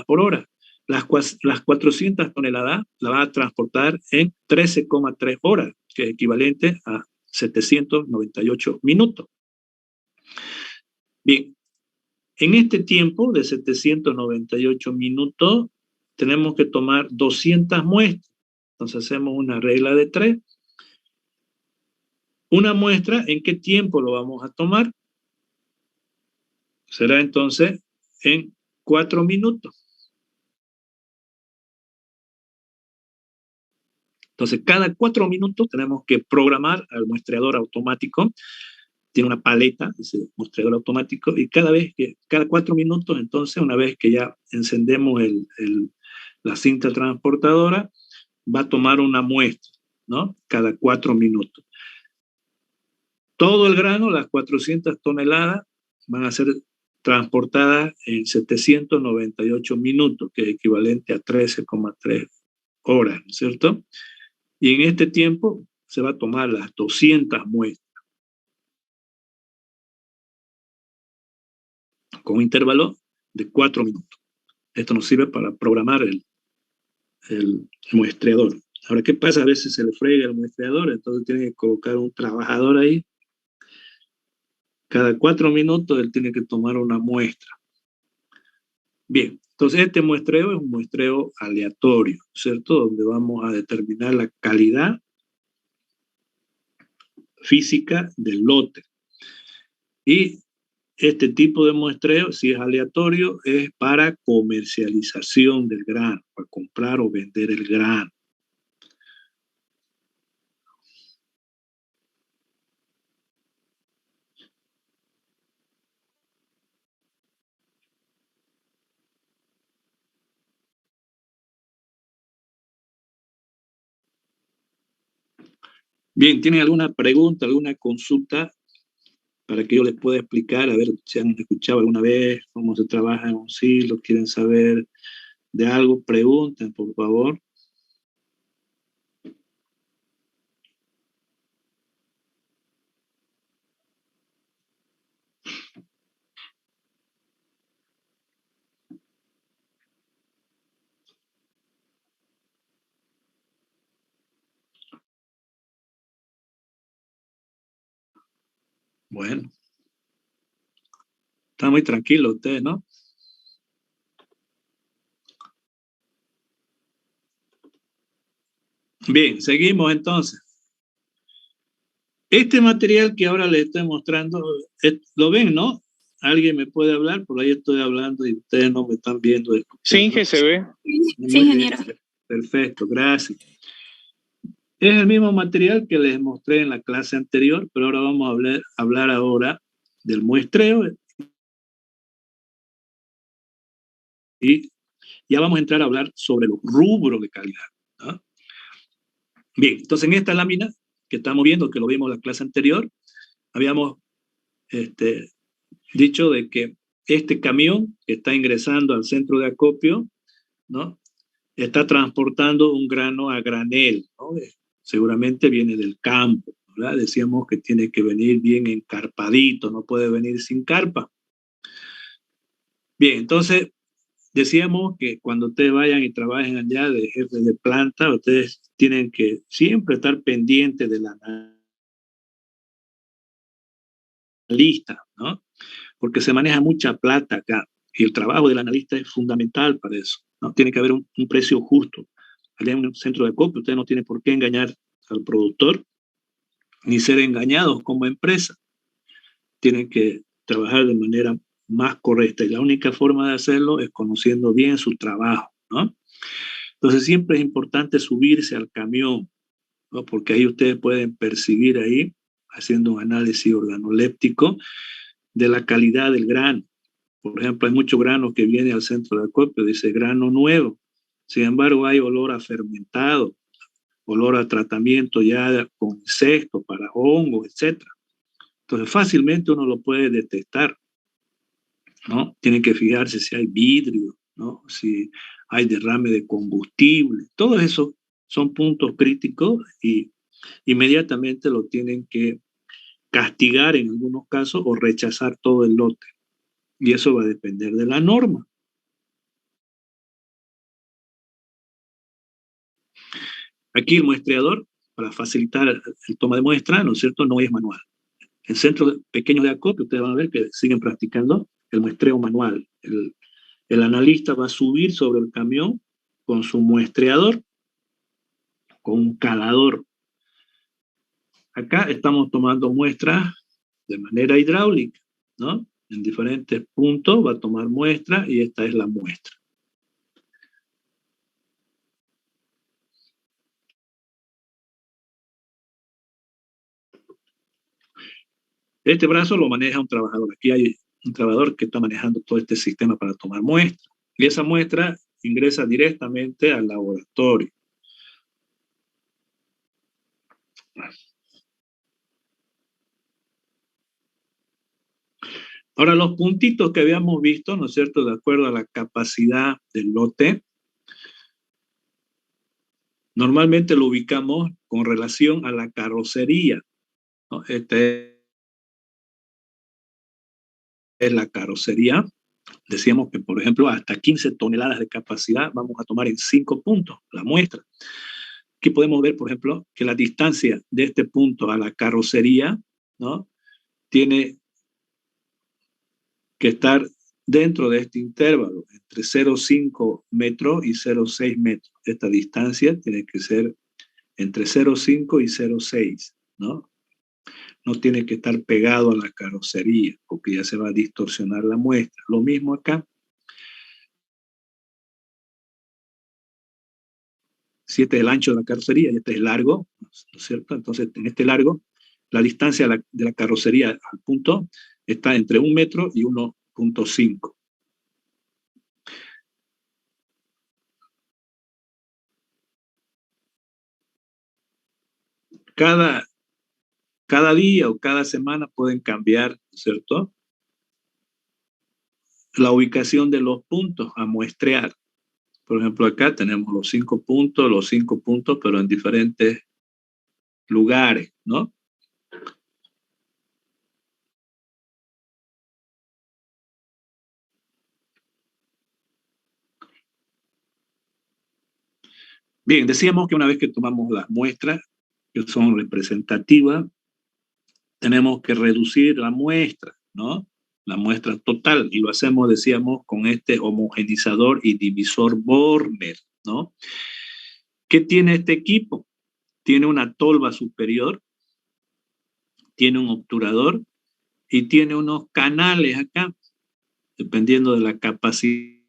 por hora. Las 400 toneladas la van a transportar en 13,3 horas, que es equivalente a 798 minutos. Bien, en este tiempo de 798 minutos tenemos que tomar 200 muestras. Entonces hacemos una regla de 3. Una muestra, ¿en qué tiempo lo vamos a tomar? Será entonces en 4 minutos. Entonces, cada 4 minutos tenemos que programar al muestreador automático. Tiene una paleta, ese muestreador automático, y cada 4 minutos, entonces, una vez que ya encendemos la cinta transportadora, va a tomar una muestra, ¿no? Cada 4 minutos. Todo el grano, las 400 toneladas, van a ser transportadas en 798 minutos, que es equivalente a 13,3 horas, ¿no es cierto? Y en este tiempo se va a tomar las 200 muestras con un intervalo de 4 minutos. Esto nos sirve para programar el muestreador. Ahora, ¿qué pasa? A veces se le frega el muestreador, entonces tiene que colocar un trabajador ahí. Cada 4 minutos él tiene que tomar una muestra. Bien, entonces este muestreo es un muestreo aleatorio, ¿cierto? Donde vamos a determinar la calidad física del lote. Y este tipo de muestreo, si es aleatorio, es para comercialización del grano, para comprar o vender el grano. Bien, ¿tienen alguna pregunta, alguna consulta para que yo les pueda explicar? A ver si han escuchado alguna vez cómo se trabaja en un silo, quieren saber de algo, pregunten, por favor. Bueno, está muy tranquilo usted, ¿no? Bien, seguimos entonces. Este material que ahora les estoy mostrando, ¿lo ven, no? ¿Alguien me puede hablar? Por ahí estoy hablando y ustedes no me están viendo. Sí, que se ve. Sí, ingeniero. Perfecto, gracias. Es el mismo material que les mostré en la clase anterior, pero ahora vamos a hablar ahora del muestreo y ya vamos a entrar a hablar sobre los rubros de calidad, ¿no? Bien, entonces en esta lámina que estamos viendo, que lo vimos en la clase anterior, habíamos dicho de que este camión que está ingresando al centro de acopio, ¿no? Está transportando un grano a granel, ¿no? Seguramente viene del campo, ¿verdad? Decíamos que tiene que venir bien encarpadito, no puede venir sin carpa. Bien, entonces decíamos que cuando ustedes vayan y trabajen allá de jefe de planta, ustedes tienen que siempre estar pendientes de la analista, ¿no? Porque se maneja mucha plata acá y el trabajo del analista es fundamental para eso, ¿no? Tiene que haber un precio justo. Allá en un centro de acopio, usted no tiene por qué engañar al productor ni ser engañados como empresa. Tienen que trabajar de manera más correcta y la única forma de hacerlo es conociendo bien su trabajo, ¿no? Entonces siempre es importante subirse al camión, ¿no? Porque ahí ustedes pueden percibir ahí, haciendo un análisis organoléptico, de la calidad del grano. Por ejemplo, hay mucho grano que viene al centro de acopio, dice grano nuevo. Sin embargo, hay olor a fermentado, olor a tratamiento ya con insectos, para hongos, etc. Entonces, fácilmente uno lo puede detectar, ¿no? Tienen que fijarse si hay vidrio, ¿no? Si hay derrame de combustible. Todo eso son puntos críticos y inmediatamente lo tienen que castigar en algunos casos o rechazar todo el lote. Y eso va a depender de la norma. Aquí el muestreador, para facilitar el toma de muestra, ¿no es cierto?, no es manual. En centros pequeños de acopio, ustedes van a ver que siguen practicando el muestreo manual. El analista va a subir sobre el camión con su muestreador, con un calador. Acá estamos tomando muestras de manera hidráulica, ¿no? En diferentes puntos va a tomar muestra y esta es la muestra. Este brazo lo maneja un trabajador. Aquí hay un trabajador que está manejando todo este sistema para tomar muestras. Y esa muestra ingresa directamente al laboratorio. Ahora, los puntitos que habíamos visto, ¿no es cierto?, de acuerdo a la capacidad del lote, normalmente lo ubicamos con relación a la carrocería, ¿no? Esta es la carrocería. Decíamos que, por ejemplo, hasta 15 toneladas de capacidad vamos a tomar en 5 puntos la muestra. Aquí podemos ver, por ejemplo, que la distancia de este punto a la carrocería, ¿no?, tiene que estar dentro de este intervalo, entre 0,5 metros y 0,6 metros. Esta distancia tiene que ser entre 0,5 y 0,6, ¿no? No tiene que estar pegado a la carrocería, porque ya se va a distorsionar la muestra. Lo mismo acá. Si este es el ancho de la carrocería y este es el largo, ¿no es cierto? Entonces, en este largo, la distancia de la carrocería al punto está entre 1 metro y 1,5. Cada día o cada semana pueden cambiar, ¿cierto?, la ubicación de los puntos a muestrear. Por ejemplo, acá tenemos los 5 puntos, pero en diferentes lugares, ¿no? Bien, decíamos que una vez que tomamos las muestras, que son representativas, tenemos que reducir la muestra, ¿no?, la muestra total, y lo hacemos, decíamos, con este homogenizador y divisor Borner, ¿no? ¿Qué tiene este equipo? Tiene una tolva superior, tiene un obturador y tiene unos canales acá, dependiendo de la capacidad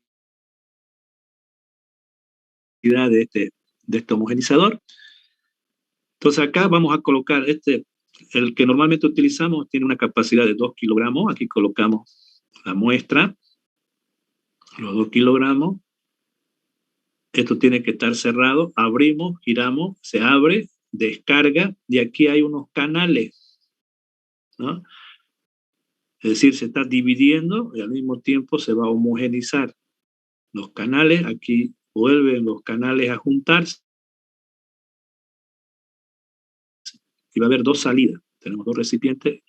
de este homogenizador. Entonces acá vamos a colocar el que normalmente utilizamos tiene una capacidad de 2 kilogramos, aquí colocamos la muestra, los 2 kilogramos, esto tiene que estar cerrado, abrimos, giramos, se abre, descarga, y aquí hay unos canales, ¿no? Es decir, se está dividiendo y al mismo tiempo se va a homogenizar. Los canales, aquí vuelven los canales a juntarse y va a haber 2 salidas. Tenemos 2 recipientes.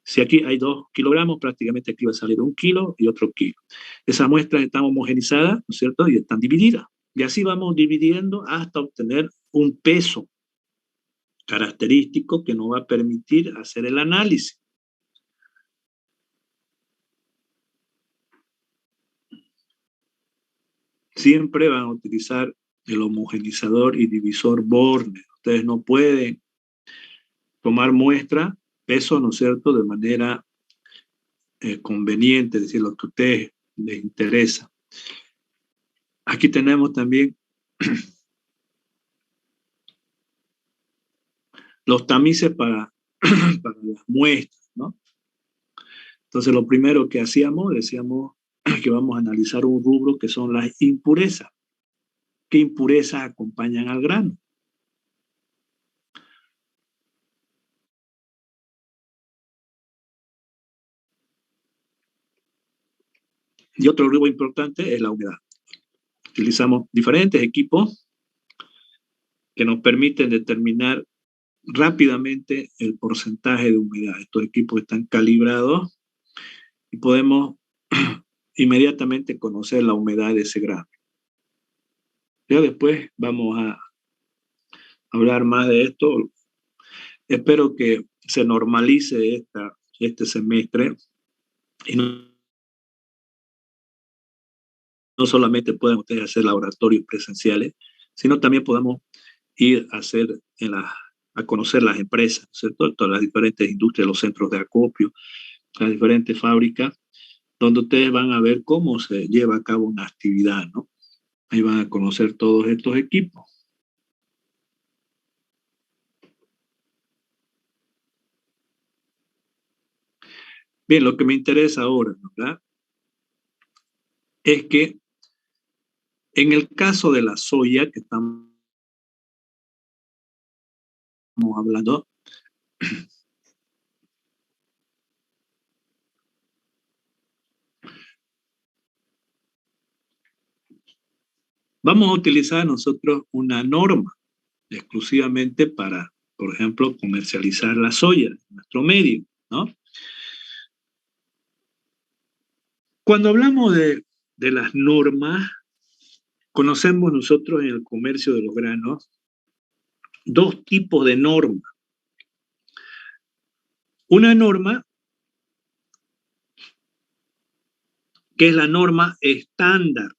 Si aquí hay 2 kilogramos, prácticamente aquí va a salir 1 kilo y otro kilo. Esas muestras están homogenizadas, ¿no es cierto?, y están divididas. Y así vamos dividiendo hasta obtener un peso característico que nos va a permitir hacer el análisis. Siempre van a utilizar el homogenizador y divisor Borner. Ustedes no pueden tomar muestra, peso, ¿no es cierto?, de manera conveniente, es decir, lo que a ustedes les interesa. Aquí tenemos también los tamices para las muestras, ¿no? Entonces, lo primero que hacíamos, decíamos que vamos a analizar un rubro que son las impurezas. ¿Qué impurezas acompañan al grano? Y otro rubro importante es la humedad. Utilizamos diferentes equipos que nos permiten determinar rápidamente el porcentaje de humedad. Estos equipos están calibrados y podemos inmediatamente conocer la humedad de ese grano. Ya después vamos a hablar más de esto. Espero que se normalice este semestre y no solamente puedan ustedes hacer laboratorios presenciales, sino también podamos ir a hacer a conocer las empresas, ¿cierto? Todas las diferentes industrias, los centros de acopio, las diferentes fábricas, donde ustedes van a ver cómo se lleva a cabo una actividad, ¿no? Ahí van a conocer todos estos equipos. Bien, lo que me interesa ahora, ¿verdad? Es que en el caso de la soya que estamos hablando, vamos a utilizar nosotros una norma exclusivamente para, por ejemplo, comercializar la soya en nuestro medio, ¿no? Cuando hablamos de las normas, conocemos nosotros en el comercio de los granos dos tipos de normas. Una norma que es la norma estándar.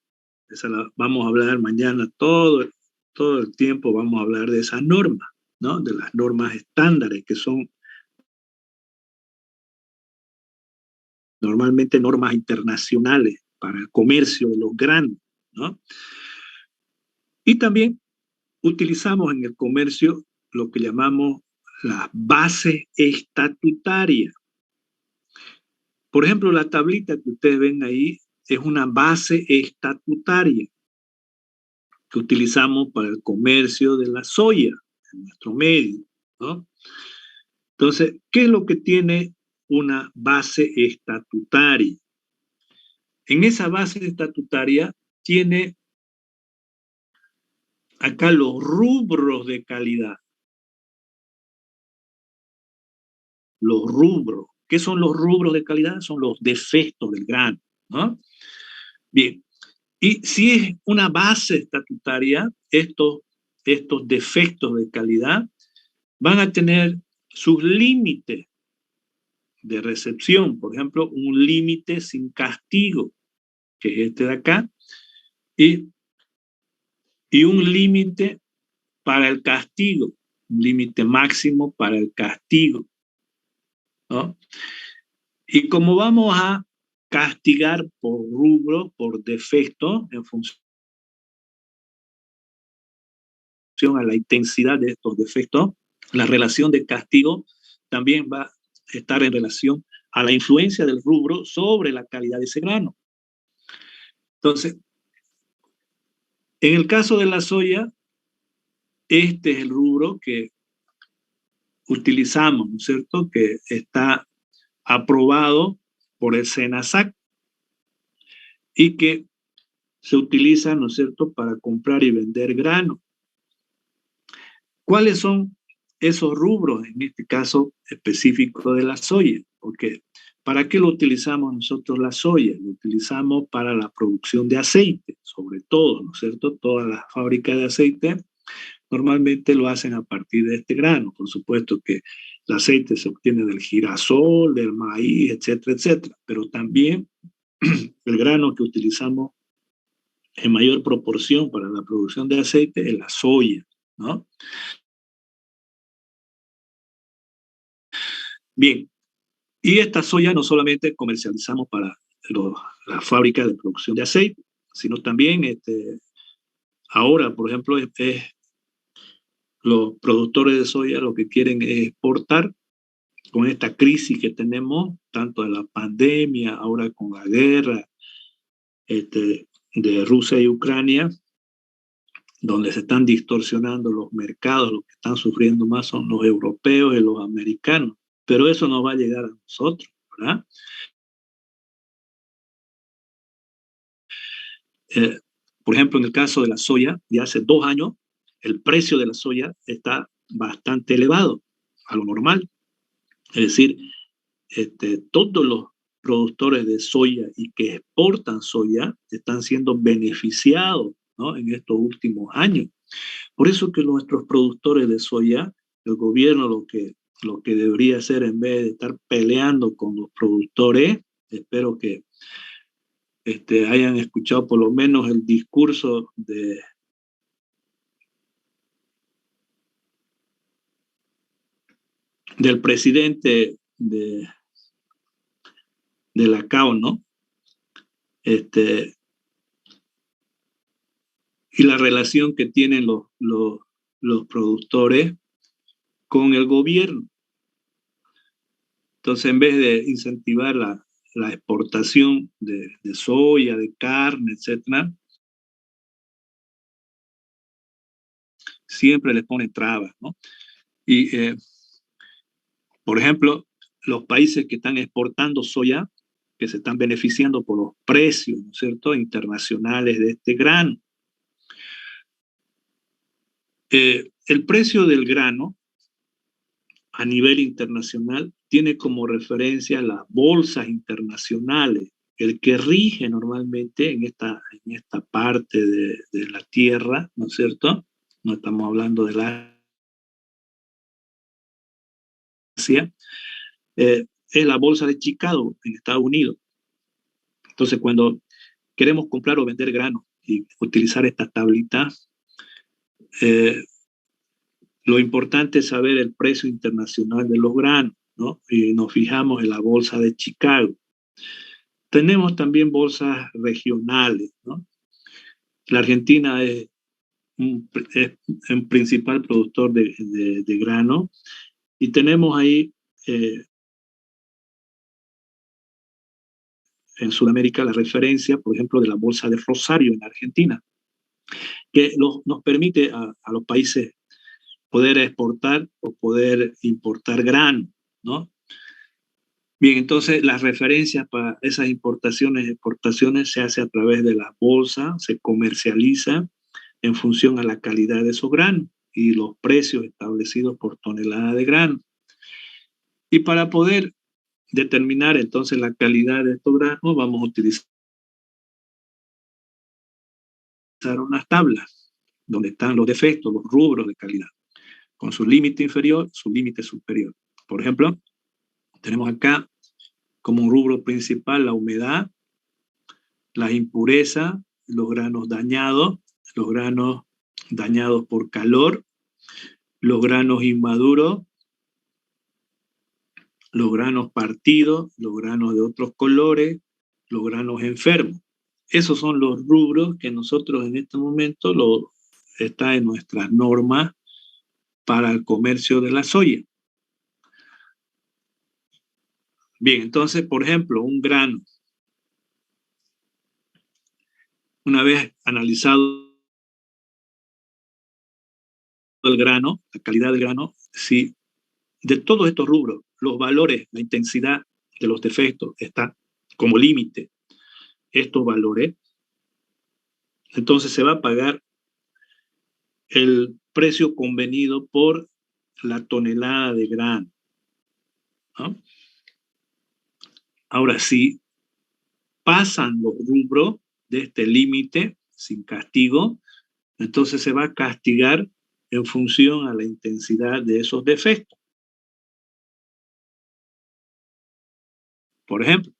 Esa la vamos a hablar mañana todo el tiempo, vamos a hablar de esa norma, ¿no? De las normas estándares, que son normalmente normas internacionales para el comercio de los granos, ¿no? Y también utilizamos en el comercio lo que llamamos las bases estatutarias. Por ejemplo, la tablita que ustedes ven ahí es una base estatutaria que utilizamos para el comercio de la soya en nuestro medio, ¿no? Entonces, ¿qué es lo que tiene una base estatutaria? En esa base estatutaria tiene acá los rubros de calidad. Los rubros. ¿Qué son los rubros de calidad? Son los defectos del grano, ¿no? Bien, y si es una base estatutaria, estos defectos de calidad van a tener sus límites de recepción. Por ejemplo, un límite sin castigo, que es este de acá, y un límite para el castigo, un límite máximo para el castigo, ¿no? Y como vamos a castigar por rubro, por defecto, en función a la intensidad de estos defectos, la relación de castigo también va a estar en relación a la influencia del rubro sobre la calidad de ese grano. Entonces, en el caso de la soya, este es el rubro que utilizamos, ¿no es cierto? Que está aprobado por el SENASAC y que se utiliza, ¿no es cierto?, para comprar y vender grano. ¿Cuáles son esos rubros, en este caso específico de la soya? Porque ¿para qué lo utilizamos nosotros la soya? Lo utilizamos para la producción de aceite, sobre todo, ¿no es cierto? Todas las fábricas de aceite normalmente lo hacen a partir de este grano. Por supuesto que el aceite se obtiene del girasol, del maíz, etcétera, etcétera. Pero también el grano que utilizamos en mayor proporción para la producción de aceite es la soya, ¿no? Bien, y esta soya no solamente comercializamos para las fábricas de producción de aceite, sino también ahora, por ejemplo, los productores de soya lo que quieren es exportar con esta crisis que tenemos, tanto de la pandemia, ahora con la guerra de Rusia y Ucrania, donde se están distorsionando los mercados, los que están sufriendo más son los europeos y los americanos, pero eso no va a llegar a nosotros, ¿verdad? Eh, por ejemplo, en el caso de la soya, de hace 2 años, el precio de la soya está bastante elevado a lo normal. Es decir, todos los productores de soya y que exportan soya están siendo beneficiados, ¿no?, en estos últimos años. Por eso que nuestros productores de soya, el gobierno lo que debería hacer en vez de estar peleando con los productores, espero que hayan escuchado por lo menos el discurso del presidente de la CAO, ¿no? Y la relación que tienen los productores con el gobierno. Entonces, en vez de incentivar la exportación de soya, de carne, etcétera, siempre les ponen trabas, ¿no? Y, por ejemplo, los países que están exportando soya, que se están beneficiando por los precios, ¿no es cierto?, internacionales de este grano. El precio del grano a nivel internacional tiene como referencia las bolsas internacionales, el que rige normalmente en esta parte de la Tierra, ¿no es cierto? No estamos hablando de la Asia, es la bolsa de Chicago en Estados Unidos. Entonces, cuando queremos comprar o vender grano y utilizar esta tablita, lo importante es saber el precio internacional de los granos, ¿no? Y nos fijamos en la bolsa de Chicago. Tenemos también bolsas regionales, ¿no? La Argentina es un principal productor de grano y tenemos ahí en Sudamérica la referencia, por ejemplo, de la bolsa de Rosario en Argentina, que nos permite a los países poder exportar o poder importar grano, ¿no? Bien, entonces las referencias para esas importaciones y exportaciones se hace a través de la bolsa, se comercializa en función a la calidad de esos granos y los precios establecidos por tonelada de grano. Y para poder determinar entonces la calidad de estos granos, vamos a utilizar unas tablas donde están los defectos, los rubros de calidad, con su límite inferior, su límite superior. Por ejemplo, tenemos acá como un rubro principal la humedad, las impurezas, los granos dañados por calor, los granos inmaduros, los granos partidos, los granos de otros colores, los granos enfermos. Esos son los rubros que nosotros en este momento está en nuestras normas para el comercio de la soya. Bien, entonces, por ejemplo, un grano, una vez analizado el grano, la calidad del grano, si de todos estos rubros, los valores, la intensidad de los defectos está como límite, estos valores, entonces se va a pagar el precio convenido por la tonelada de grano, ¿no? Ahora, si pasan los rubros de este límite sin castigo, entonces se va a castigar en función a la intensidad de esos defectos. Por ejemplo,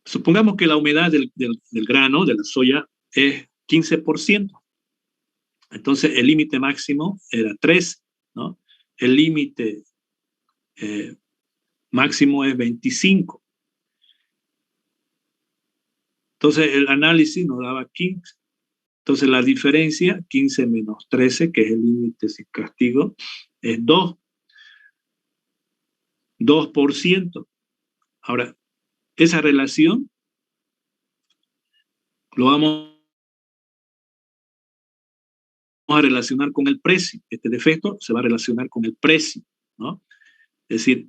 supongamos que la humedad del grano, de la soya, es 15%. Entonces el límite máximo era 3, ¿no? El límite máximo es 25. Entonces el análisis nos daba 15. Entonces la diferencia, 15 menos 13, que es el límite sin castigo, es 2%. Ahora, esa relación lo vamos a relacionar con el precio. Este defecto se va a relacionar con el precio, ¿no? Es decir,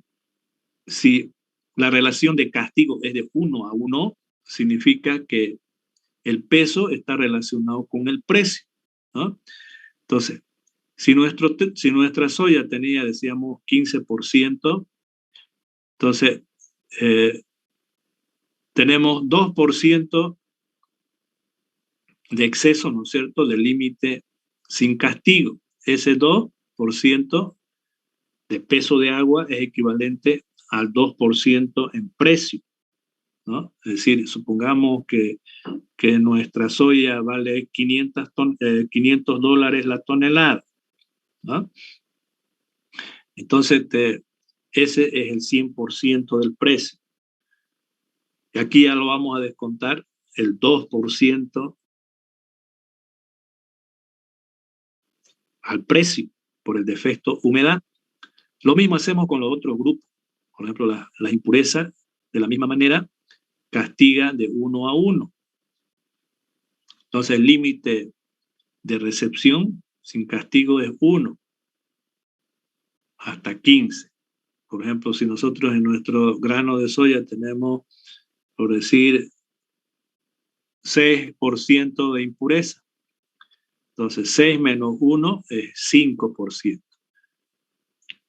si la relación de castigo es de 1:1, significa que el peso está relacionado con el precio, ¿no? Entonces, si nuestra soya tenía, decíamos, 15%, entonces tenemos 2% de exceso, ¿no es cierto?, del límite sin castigo. Ese 2% de peso de agua es equivalente al 2% en precio, ¿no? Es decir, supongamos que nuestra soya vale $500 la tonelada, ¿no? Entonces, ese es el 100% del precio. Y aquí ya lo vamos a descontar el 2% al precio por el defecto humedad. Lo mismo hacemos con los otros grupos. Por ejemplo, las impurezas, de la misma manera, castiga de 1 a 1. Entonces, el límite de recepción sin castigo es 1 hasta 15. Por ejemplo, si nosotros en nuestro grano de soya tenemos, por decir, 6% de impureza, entonces 6 menos 1 es 5%.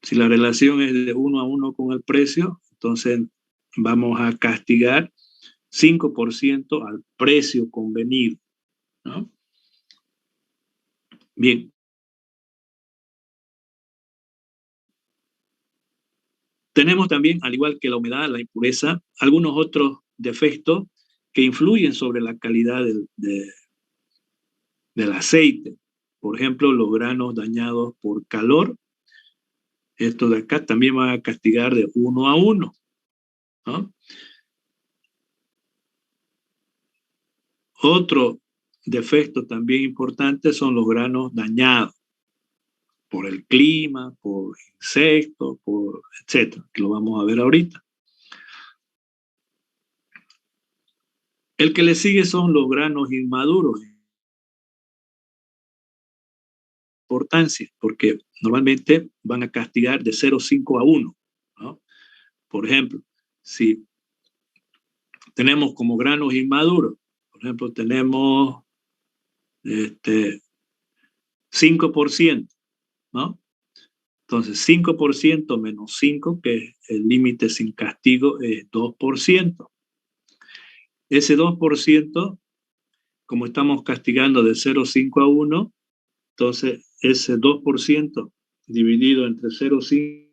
Si la relación es de 1 a 1 con el precio, entonces vamos a castigar 5% al precio convenido, ¿no? Bien. Tenemos también, al igual que la humedad, la impureza, algunos otros defectos que influyen sobre la calidad del aceite. Por ejemplo, los granos dañados por calor. Esto de acá también va a castigar de 1 a 1, ¿no? Otro defecto también importante son los granos dañados por el clima, por insectos, etcétera, que lo vamos a ver ahorita. El que le sigue son los granos inmaduros. Importancia, porque normalmente van a castigar de 0,5 a 1, ¿no? Por ejemplo, si tenemos como granos inmaduros, por ejemplo, tenemos 5%, ¿no? Entonces, 5% menos 5, que es el límite sin castigo, es 2%. Ese 2%, como estamos castigando de 0,5 a 1, entonces ese 2% dividido entre 0,5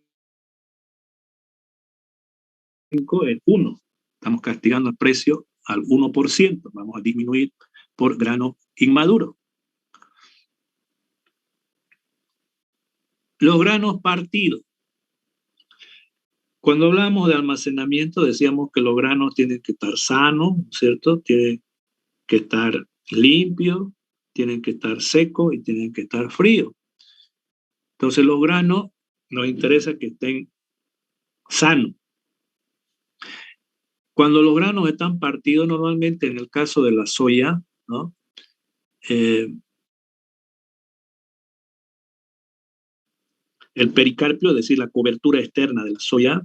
es 1. Estamos castigando el precio al 1%. Vamos a disminuir por grano inmaduro. Los granos partidos. Cuando hablamos de almacenamiento, decíamos que los granos tienen que estar sanos, ¿cierto? Tienen que estar limpios, tienen que estar secos y tienen que estar fríos. Entonces, los granos nos interesa que estén sanos. Cuando los granos están partidos, normalmente en el caso de la soya, ¿no? El pericarpio, es decir, la cobertura externa de la soya,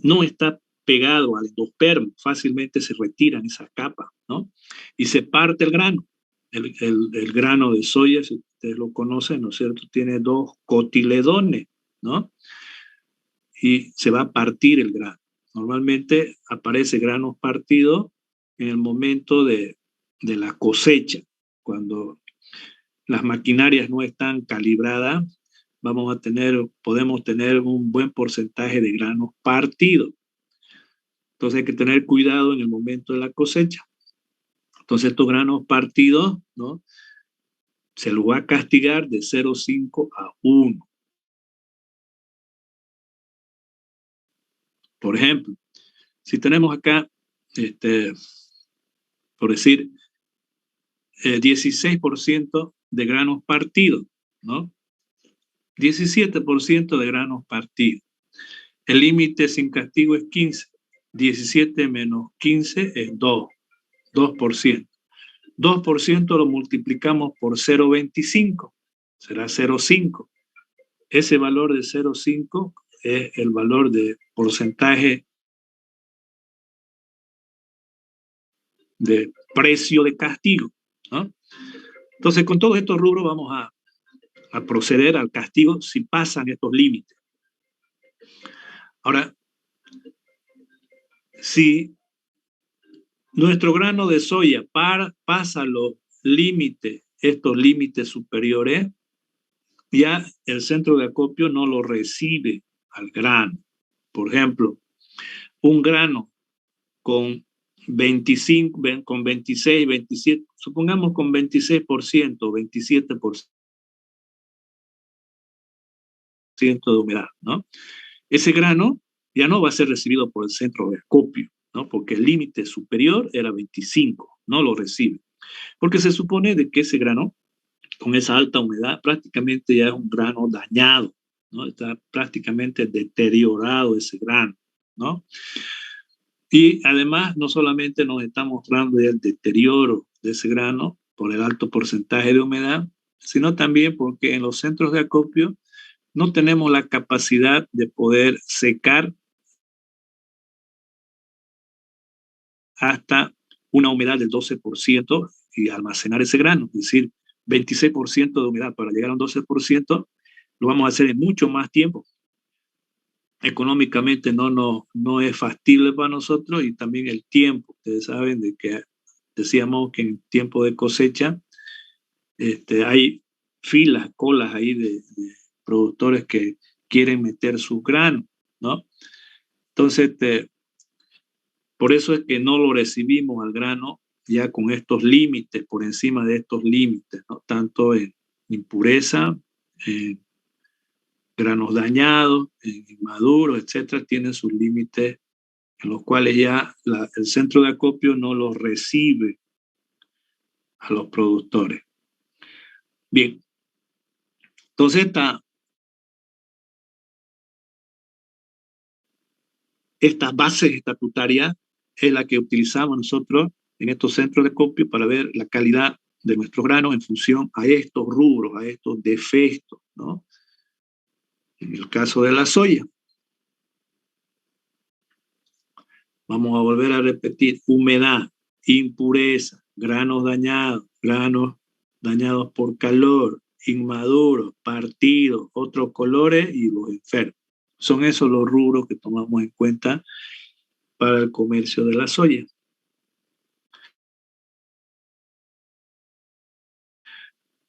no está pegado al endospermo, fácilmente se retiran esas capas, ¿no? Y se parte el grano. El grano de soya, si ustedes lo conocen, ¿no es cierto?, tiene 2 cotiledones, ¿no? Y se va a partir el grano. Normalmente aparece granos partidos en el momento de la cosecha, cuando las maquinarias no están calibradas, podemos tener un buen porcentaje de granos partidos. Entonces hay que tener cuidado en el momento de la cosecha. Entonces estos granos partidos, ¿no?, se los va a castigar de 0,5 a 1. Por ejemplo, si tenemos acá, por decir, 16% de granos partidos, ¿no? 17% de granos partidos. El límite sin castigo es 15. 17 menos 15 es 2. 2%. 2% lo multiplicamos por 0,25. Será 0,5. Ese valor de 0,5 es el valor de porcentaje de precio de castigo, ¿no? Entonces, con todos estos rubros vamos a proceder al castigo si pasan estos límites. Ahora, si nuestro grano de soya pasa límite, estos límites superiores, ya el centro de acopio no lo recibe al grano. Por ejemplo, un grano con 25, con 26, 27, supongamos con 26%, 27% de humedad, ¿no? Ese grano ya no va a ser recibido por el centro de acopio, ¿no? Porque el límite superior era 25, no lo recibe. Porque se supone de que ese grano, con esa alta humedad, prácticamente ya es un grano dañado, ¿no? Está prácticamente deteriorado ese grano, ¿no? Y además, no solamente nos está mostrando el deterioro de ese grano por el alto porcentaje de humedad, sino también porque en los centros de acopio no tenemos la capacidad de poder secar hasta una humedad del 12% y almacenar ese grano. Es decir, 26% de humedad para llegar a un 12%, lo vamos a hacer en mucho más tiempo. Económicamente no es factible para nosotros, y también el tiempo. Ustedes saben de que decíamos que en tiempo de cosecha hay filas, colas ahí de productores que quieren meter sus granos, ¿no? Entonces, por eso es que no lo recibimos al grano ya con estos límites, por encima de estos límites, ¿no? Tanto en impureza, en granos dañados, en inmaduros, etcétera, tienen sus límites en los cuales ya el centro de acopio no los recibe a los productores. Bien, entonces estas bases estatutarias es la que utilizamos nosotros en estos centros de acopio para ver la calidad de nuestros granos en función a estos rubros, a estos defectos, ¿no? En el caso de la soya, vamos a volver a repetir: humedad, impureza, granos dañados por calor, inmaduros, partidos, otros colores y los enfermos. Son esos los rubros que tomamos en cuenta para el comercio de la soya.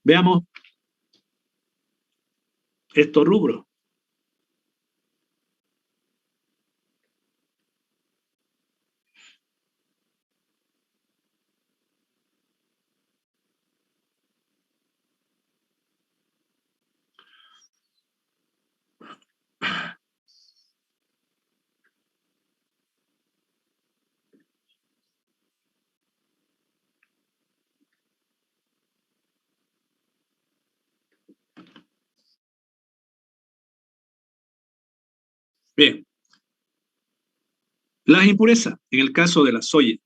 Veamos estos rubros. Bien, las impurezas, en el caso de la soya. Es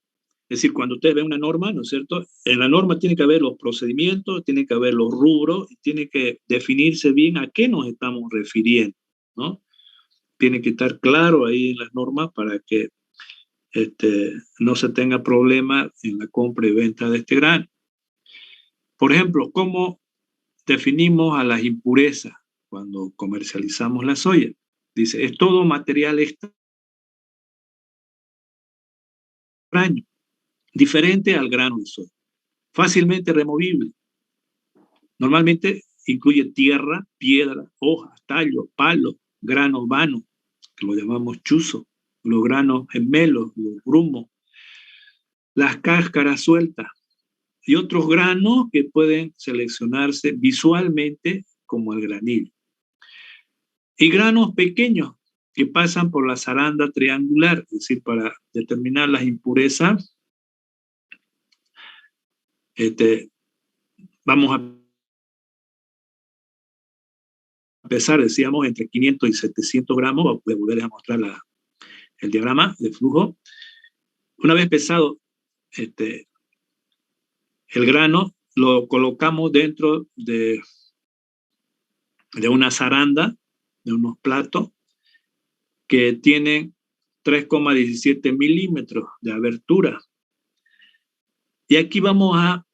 decir, cuando usted ve una norma, ¿no es cierto? En la norma tiene que haber los procedimientos, tiene que haber los rubros, tiene que definirse bien a qué nos estamos refiriendo, ¿no? Tiene que estar claro ahí en las normas para que no se tenga problema en la compra y venta de este grano. Por ejemplo, ¿cómo definimos a las impurezas cuando comercializamos la soya? Dice, es todo material extraño, diferente al grano de soya, fácilmente removible. Normalmente incluye tierra, piedra, hojas, tallos, palos, granos vanos, que lo llamamos chuzo, los granos gemelos, los grumos, las cáscaras sueltas y otros granos que pueden seleccionarse visualmente como el granillo. Y granos pequeños que pasan por la zaranda triangular, es decir, para determinar las impurezas, vamos a pesar, decíamos, entre 500 y 700 gramos. Voy a volver a mostrar el diagrama de flujo. Una vez pesado el grano, lo colocamos dentro de una zaranda, de unos platos que tienen 3,17 milímetros de abertura. Y aquí vamos a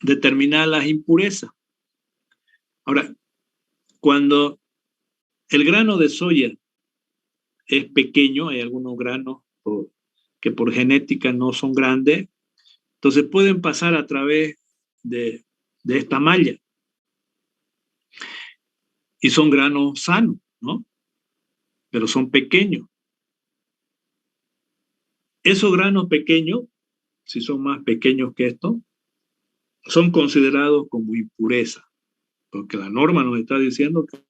determinar las impurezas. Ahora, cuando el grano de soya es pequeño, hay algunos granos que por genética no son grandes, Entonces pueden pasar a través de esta malla y son granos sanos, ¿no? Pero son pequeños. Esos granos pequeños, si son más pequeños que esto, son considerados como impureza, porque la norma nos está diciendo que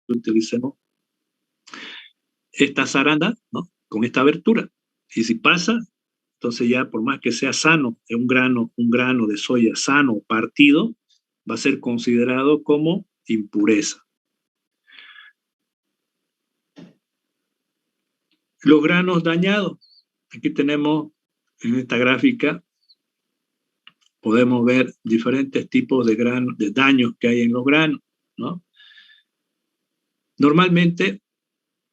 utilicemos esta zaranda, ¿no? Con esta abertura. Y si pasa, entonces ya por más que sea sano, un grano de soya sano partido, va a ser considerado como impureza. Los granos dañados. Aquí tenemos en esta gráfica, podemos ver diferentes tipos de granos, de daños que hay en los granos, ¿no? Normalmente,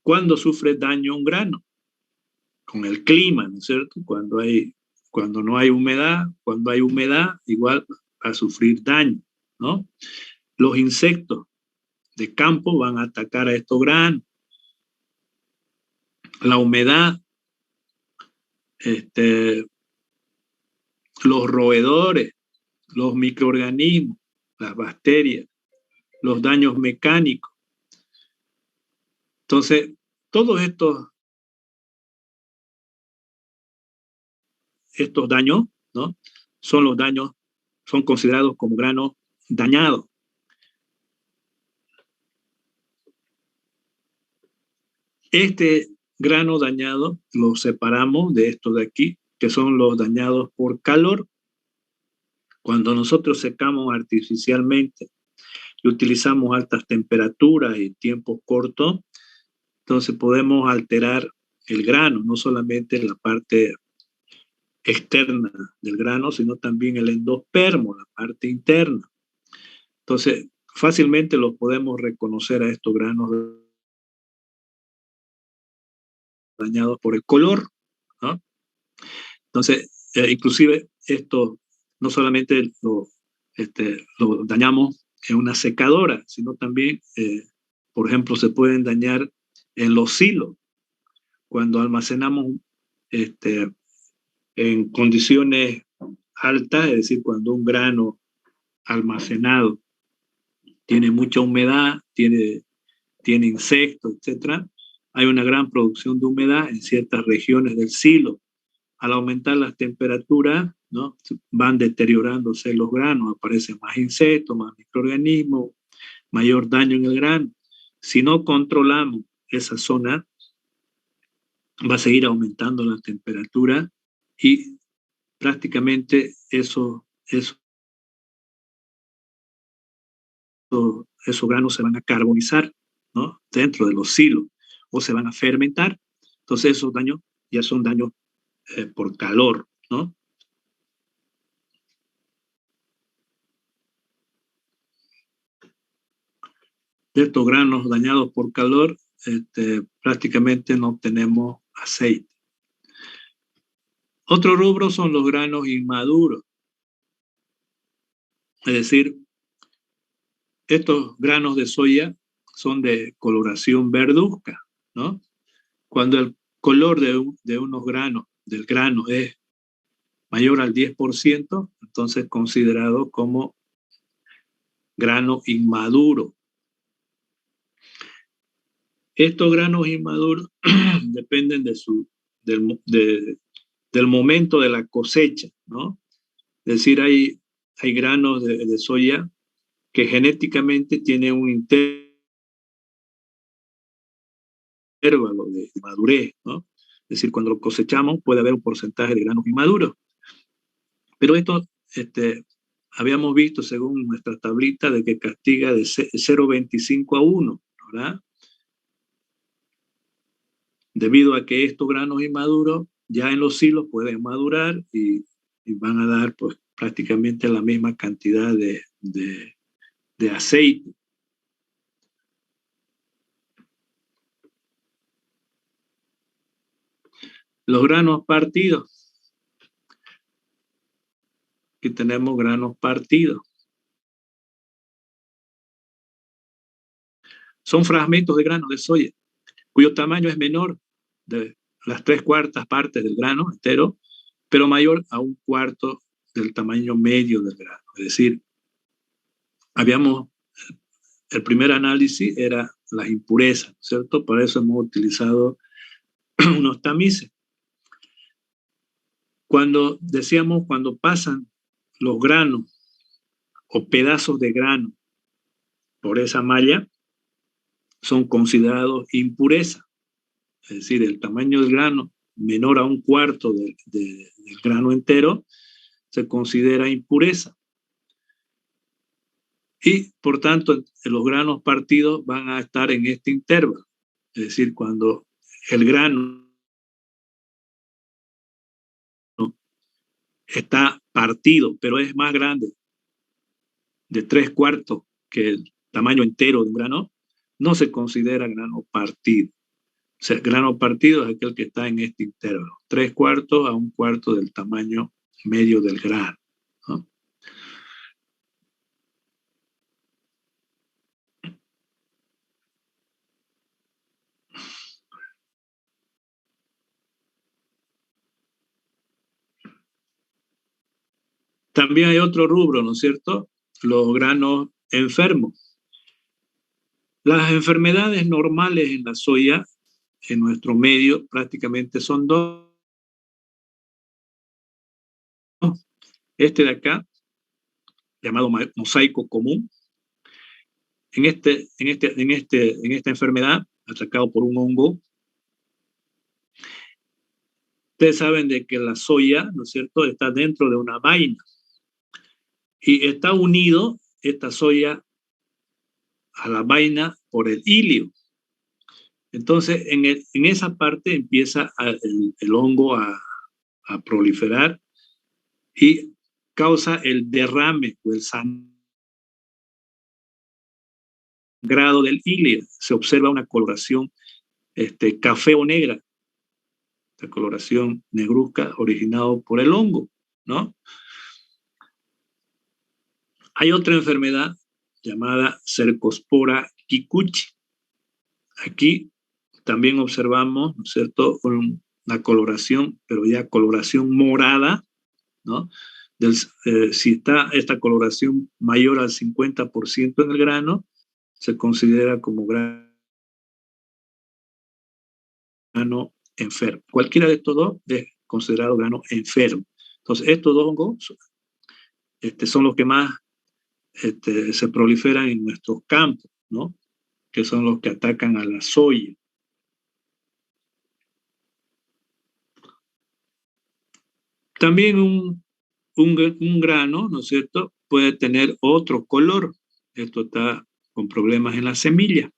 ¿cuándo sufre daño un grano? Con el clima, ¿no es cierto? Cuando no hay humedad, cuando hay humedad, igual va a sufrir daño, ¿no? Los insectos de campo van a atacar a estos granos. La humedad, los roedores, los microorganismos, las bacterias, los daños mecánicos. Entonces, todos estos daños, ¿no? Son considerados como granos dañados. Este grano dañado lo separamos de estos de aquí, que son los dañados por calor. Cuando nosotros secamos artificialmente y utilizamos altas temperaturas y tiempos cortos, entonces podemos alterar el grano, no solamente la parte externa del grano, sino también el endospermo, la parte interna. Entonces, fácilmente los podemos reconocer a estos granos dañados por el color, ¿no? Entonces, inclusive esto no solamente lo dañamos en una secadora, sino también, por ejemplo, se pueden dañar en los silos. Cuando almacenamos en condiciones altas, es decir, cuando un grano almacenado tiene mucha humedad, tiene insectos, etcétera, hay una gran producción de humedad en ciertas regiones del silo. Al aumentar las temperaturas, ¿no? Van deteriorándose los granos, aparecen más insectos, más microorganismos, mayor daño en el grano. Si no controlamos esa zona, va a seguir aumentando la temperatura y prácticamente esos granos se van a carbonizar, ¿no? Dentro de los silos o se van a fermentar. Entonces esos daños ya son daños por calor, ¿no? De estos granos dañados por calor, prácticamente no obtenemos aceite. Otro rubro son los granos inmaduros. Es decir, estos granos de soya son de coloración verduzca, ¿no? Cuando el color de unos granos, del grano, es mayor al 10%, entonces considerado como grano inmaduro. Estos granos inmaduros dependen del momento de la cosecha, ¿no? Es decir, hay granos de soya que genéticamente tienen un intervalo de madurez, ¿no? Es decir, cuando lo cosechamos puede haber un porcentaje de granos inmaduros. Pero esto habíamos visto según nuestra tablita de que castiga de 0,25 a 1, ¿verdad? Debido a que estos granos inmaduros ya en los silos pueden madurar y van a dar pues prácticamente la misma cantidad de aceite. Los granos partidos. Aquí tenemos granos partidos. Son fragmentos de granos de soya cuyo tamaño es menor las 3/4 partes del grano entero, pero mayor a 1/4 del tamaño medio del grano. Es decir, el primer análisis era las impurezas, ¿cierto? Para eso hemos utilizado unos tamices. Cuando decíamos, cuando pasan los granos o pedazos de grano por esa malla, son considerados impurezas. Es decir, el tamaño del grano menor a 1/4 del grano entero se considera impureza. Y por tanto, los granos partidos van a estar en este intervalo. Es decir, cuando el grano está partido, pero es más grande de 3/4 que el tamaño entero de un grano, no se considera grano partido. O sea, el grano partido es aquel que está en este intervalo, 3/4 a 1/4 del tamaño medio del grano, ¿no? También hay otro rubro, ¿no es cierto? Los granos enfermos. Las enfermedades normales en la soya, en nuestro medio, prácticamente son dos. Este de acá, llamado mosaico común, en esta enfermedad, atacado por un hongo, ustedes saben de que la soya, ¿no es cierto?, está dentro de una vaina y está unido esta soya a la vaina por el hilio. Entonces, en esa parte empieza el hongo a proliferar y causa el derrame o el sangrado del hilio. Se observa una coloración café o negra, esta coloración negruzca originado por el hongo, ¿no? Hay otra enfermedad llamada Cercospora kikuchi. Aquí también observamos, ¿no es cierto?, una coloración, pero ya coloración morada, ¿no? Si está esta coloración mayor al 50% en el grano, se considera como grano enfermo. Cualquiera de estos dos es considerado grano enfermo. Entonces, estos dos hongos son los que más se proliferan en nuestros campos, ¿no? Que son los que atacan a la soya. También un grano, ¿no es cierto?, puede tener otro color. Esto está con problemas en la semilla.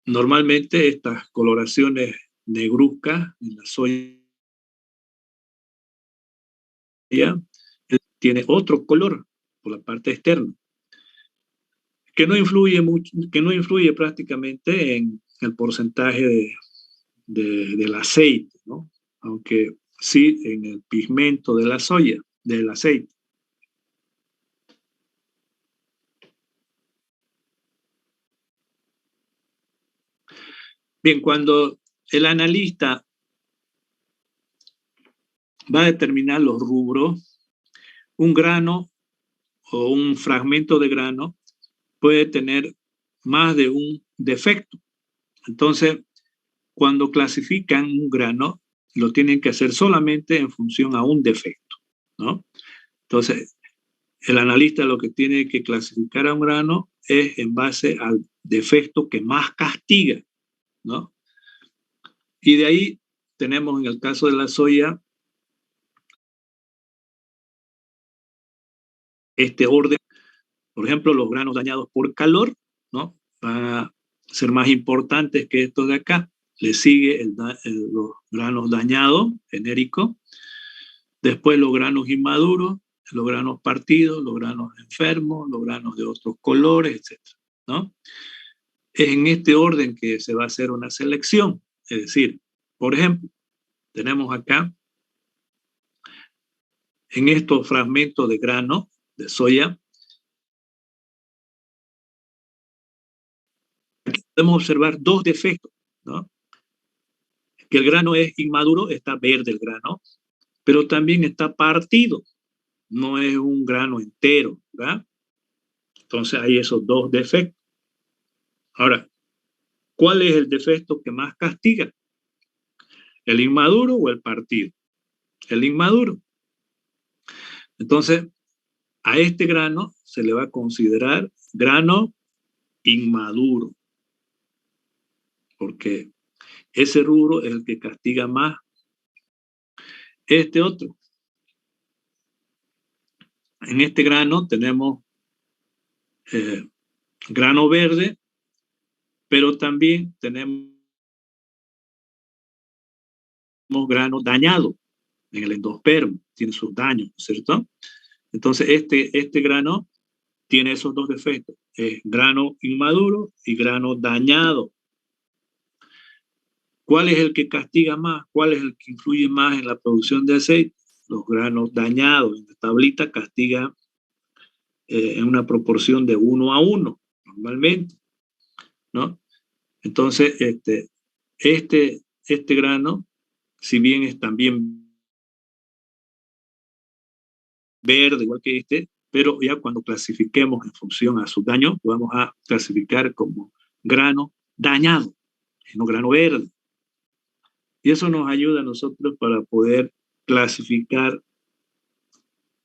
Normalmente estas coloraciones negruzcas en la soya tiene otro color por la parte externa, que no influye mucho, que no influye prácticamente en el porcentaje del aceite, ¿no? Aunque sí en el pigmento de la soya, del aceite. Bien, cuando el analista va a determinar los rubros, un grano o un fragmento de grano puede tener más de un defecto. Entonces, cuando clasifican un grano, lo tienen que hacer solamente en función a un defecto, ¿no? Entonces, el analista lo que tiene que clasificar a un grano es en base al defecto que más castiga, ¿no? Y de ahí tenemos en el caso de la soya este orden. Por ejemplo, los granos dañados por calor, ¿no?, van a ser más importantes que estos de acá. Le sigue los granos dañados, genéricos. Después los granos inmaduros, los granos partidos, los granos enfermos, los granos de otros colores, etc., ¿no? Es en este orden que se va a hacer una selección. Es decir, por ejemplo, tenemos acá, en estos fragmentos de grano de soya, podemos observar dos defectos, ¿no? que el grano es inmaduro, está verde el grano, pero también está partido, no es un grano entero, ¿verdad? Entonces hay esos dos defectos. Ahora, ¿cuál es el defecto que más castiga? ¿El inmaduro o el partido? El inmaduro. Entonces, a este grano se le va a considerar grano inmaduro, porque ese rubro es el que castiga más. Este otro, en este grano tenemos eh, grano verde, pero también tenemos grano dañado en el endospermo, tiene sus daños, ¿cierto? Entonces, este grano tiene esos dos defectos, grano inmaduro y grano dañado. ¿Cuál es el que castiga más? ¿Cuál es el que influye más en la producción de aceite? Los granos dañados. En la tablita castiga en una proporción de 1 a 1, normalmente, ¿no? Entonces, este grano, si bien es también verde, igual que este, pero ya cuando clasifiquemos en función a su daño, lo vamos a clasificar como grano dañado, no grano verde. Y eso nos ayuda a nosotros para poder clasificar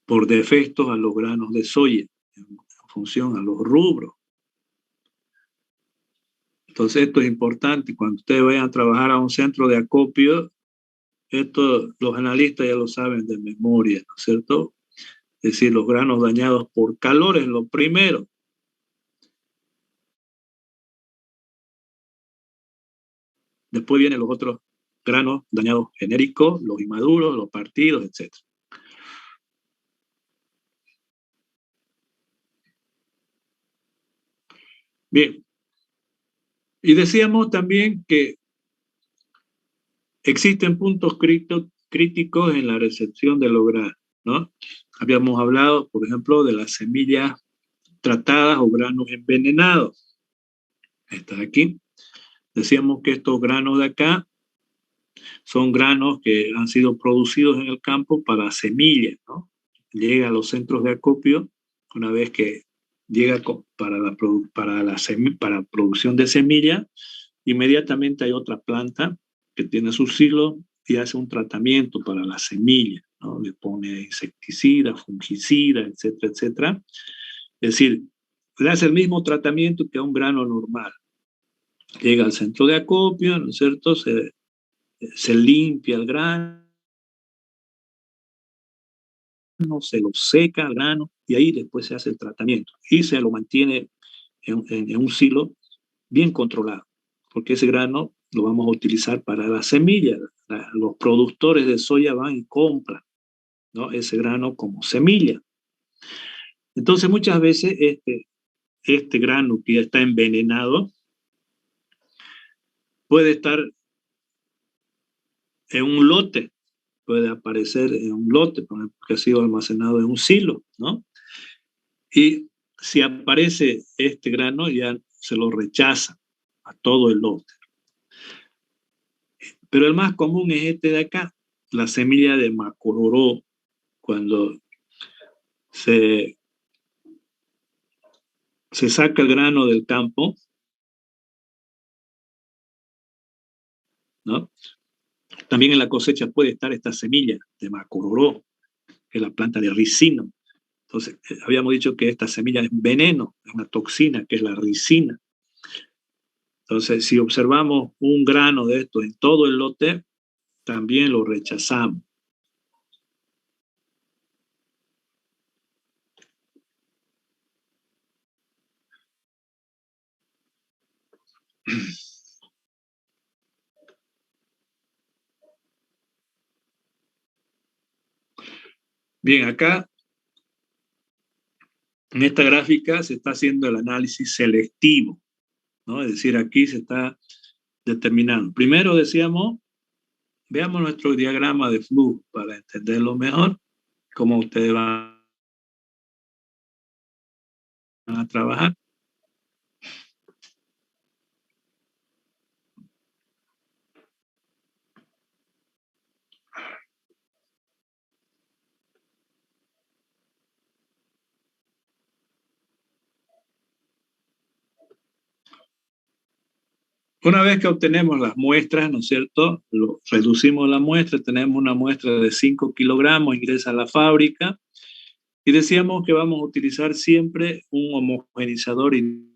por defectos a los granos de soya, en función a los rubros. Entonces esto es importante. Cuando ustedes vayan a trabajar a un centro de acopio, esto los analistas ya lo saben de memoria, ¿no es cierto? Es decir, los granos dañados por calor es lo primero. Después vienen los otros granos dañados genéricos, los inmaduros, los partidos, etc. Bien, y decíamos también que existen puntos críticos en la recepción de los granos, ¿no? Habíamos hablado, por ejemplo, de las semillas tratadas o granos envenenados. Está aquí. Decíamos que estos granos de acá son granos que han sido producidos en el campo para semillas, ¿no? Llega a los centros de acopio una vez que llega para producción de semilla, inmediatamente hay otra planta que tiene su silo y hace un tratamiento para la semilla, ¿no? Le pone insecticida, fungicida, etcétera, etcétera. Es decir, le hace el mismo tratamiento que a un grano normal. Llega al centro de acopio, ¿no es cierto? Se limpia el grano, se lo seca el grano y ahí después se hace el tratamiento y se lo mantiene en un silo bien controlado, porque ese grano lo vamos a utilizar para la semilla. Los productores de soya van y compran, ¿no? Ese grano como semilla. Entonces muchas veces este grano que ya está envenenado puede estar en un lote, puede aparecer en un lote, por ejemplo, que ha sido almacenado en un silo, ¿no? Y si aparece este grano, ya se lo rechaza a todo el lote. Pero el más común es este de acá, la semilla de macororó, cuando se, se saca el grano del campo, ¿no? También en la cosecha puede estar esta semilla de macororó, que es la planta de ricino. Entonces, habíamos dicho que esta semilla es veneno, es una toxina, que es la ricina. Entonces, si observamos un grano de esto en todo el lote, también lo rechazamos. Bien, acá en esta gráfica se está haciendo el análisis selectivo, ¿no? Es decir, aquí se está determinando. Primero decíamos, veamos nuestro diagrama de flujo para entenderlo mejor, cómo ustedes van a trabajar. Una vez que obtenemos las muestras, ¿no es cierto? Reducimos la muestra, tenemos una muestra de 5 kilogramos, ingresa a la fábrica y decíamos que vamos a utilizar siempre un homogenizador y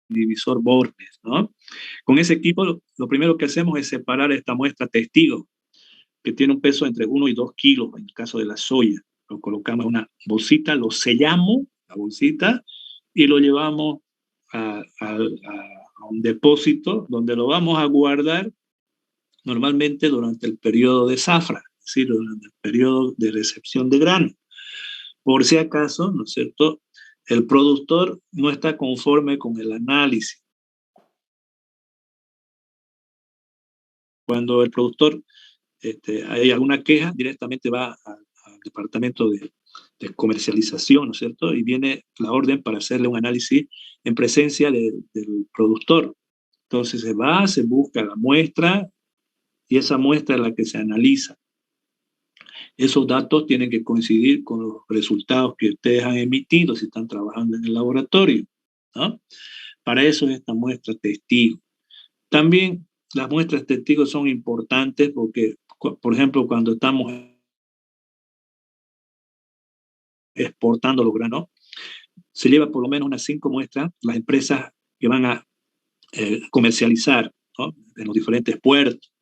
divisor Bornes, ¿no? Con ese equipo, lo primero que hacemos es separar esta muestra testigo, que tiene un peso entre 1 y 2 kilos en el caso de la soya. Lo colocamos en una bolsita, lo sellamos, la bolsita, y lo llevamos a un depósito donde lo vamos a guardar normalmente durante el periodo de zafra, es decir, durante el periodo de recepción de grano. Por si acaso, ¿no es cierto?, el productor no está conforme con el análisis. Cuando el productor hay alguna queja, directamente va al departamento de comercialización, ¿no es cierto? Y viene la orden para hacerle un análisis en presencia del productor. Entonces se va, se busca la muestra y esa muestra es la que se analiza. Esos datos tienen que coincidir con los resultados que ustedes han emitido si están trabajando en el laboratorio, ¿no? Para eso es esta muestra testigo. También las muestras testigos son importantes porque, por ejemplo, cuando estamos exportando los granos, se lleva por lo menos unas 5 muestras las empresas que van a comercializar, ¿no?, en los diferentes puertos.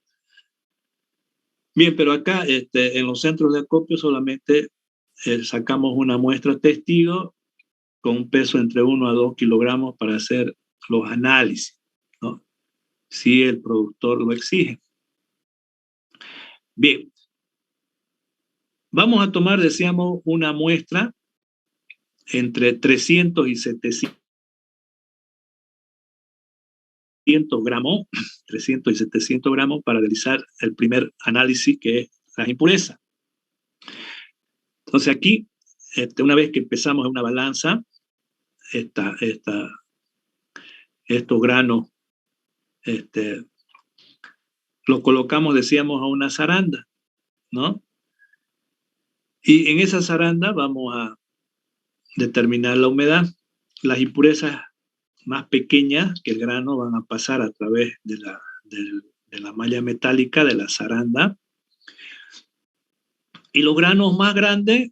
Bien, pero acá en los centros de acopio solamente sacamos una muestra testigo con un peso entre 1 a 2 kilogramos para hacer los análisis, ¿no?, si el productor lo exige. Bien, vamos a tomar, decíamos, una muestra entre 300 y 700 gramos, 300 y 700 gramos para realizar el primer análisis, que es las impurezas. Entonces aquí, una vez que empezamos en una balanza, estos granos los colocamos, decíamos, a una zaranda, ¿no? Y en esa zaranda vamos a determinar la humedad. Las impurezas más pequeñas que el grano van a pasar a través de la malla metálica de la zaranda. Y los granos más grandes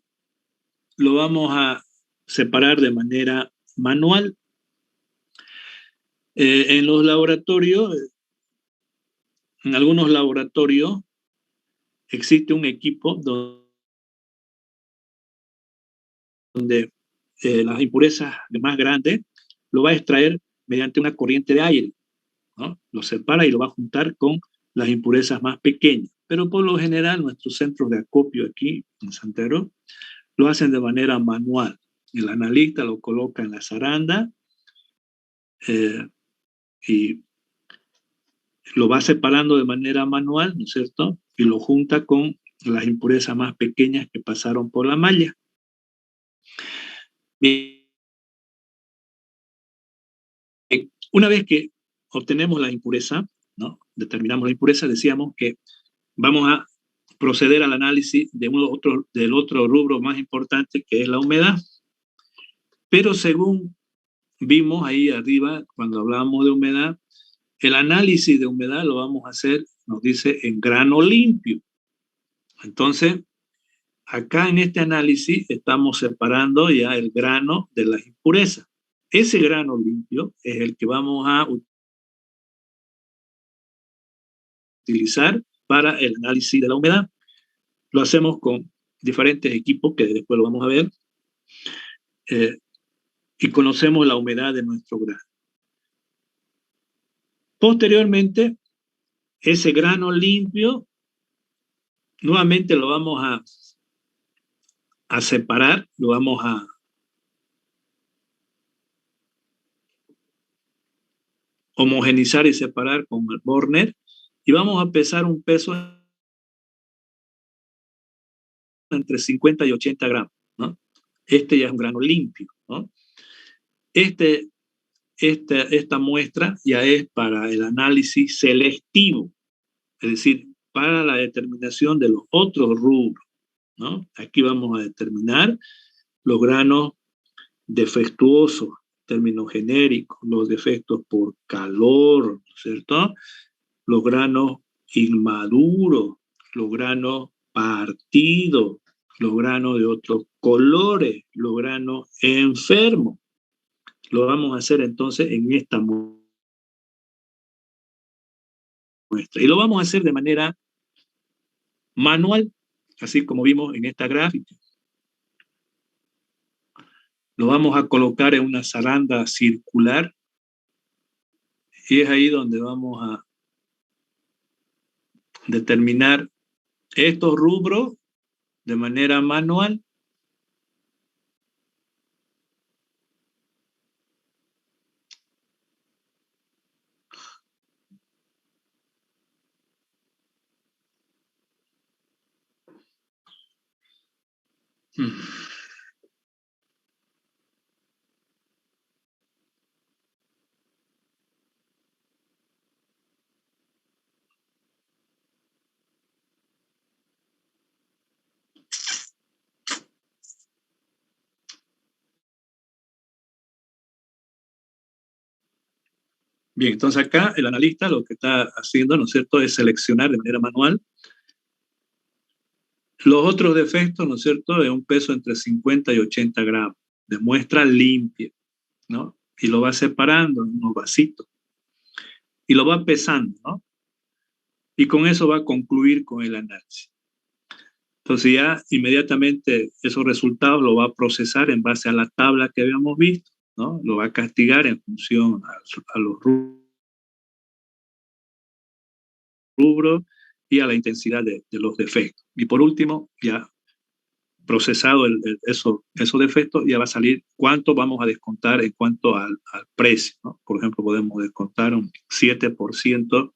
lo vamos a separar de manera manual. En los laboratorios, en algunos laboratorios, existe un equipo donde las impurezas más grandes lo va a extraer mediante una corriente de aire, ¿no? Lo separa y lo va a juntar con las impurezas más pequeñas. Pero por lo general, nuestros centros de acopio aquí en Santero lo hacen de manera manual. El analista lo coloca en la zaranda y lo va separando de manera manual, ¿no es cierto? Y lo junta con las impurezas más pequeñas que pasaron por la malla. Bien. Una vez que obtenemos la impureza, ¿no?, determinamos la impureza, decíamos que vamos a proceder al análisis del otro rubro más importante, que es la humedad. Pero según vimos ahí arriba, cuando hablábamos de humedad, el análisis de humedad lo vamos a hacer, nos dice, en grano limpio. Entonces, acá en este análisis estamos separando ya el grano de las impurezas. Ese grano limpio es el que vamos a utilizar para el análisis de la humedad. Lo hacemos con diferentes equipos que después lo vamos a ver, y conocemos la humedad de nuestro grano. Posteriormente, ese grano limpio nuevamente lo vamos a separar, lo vamos a homogenizar y separar con el Borner y vamos a pesar un peso entre 50 y 80 gramos, ¿no? Este ya es un grano limpio, ¿no? Esta muestra ya es para el análisis selectivo, es decir, para la determinación de los otros rubros, ¿no? Aquí vamos a determinar los granos defectuosos, términos genéricos, los defectos por calor, ¿cierto? Los granos inmaduros, los granos partidos, los granos de otros colores, los granos enfermos. Lo vamos a hacer entonces en esta muestra. Y lo vamos a hacer de manera manual, así como vimos en esta gráfica. Lo vamos a colocar en una zaranda circular y es ahí donde vamos a determinar estos rubros de manera manual. Bien, entonces acá el analista lo que está haciendo, ¿no es cierto?, es seleccionar de manera manual los otros defectos, ¿no es cierto?, de un peso entre 50 y 80 gramos, de muestra limpia, ¿no? Y lo va separando en unos vasitos y lo va pesando, ¿no? Y con eso va a concluir con el análisis. Entonces ya inmediatamente esos resultados lo va a procesar en base a la tabla que habíamos visto, ¿no? Lo va a castigar en función a los rubros y a la intensidad de los defectos. Y por último, ya procesado esos defectos, ya va a salir cuánto vamos a descontar en cuanto al precio, ¿no? Por ejemplo, podemos descontar un 7%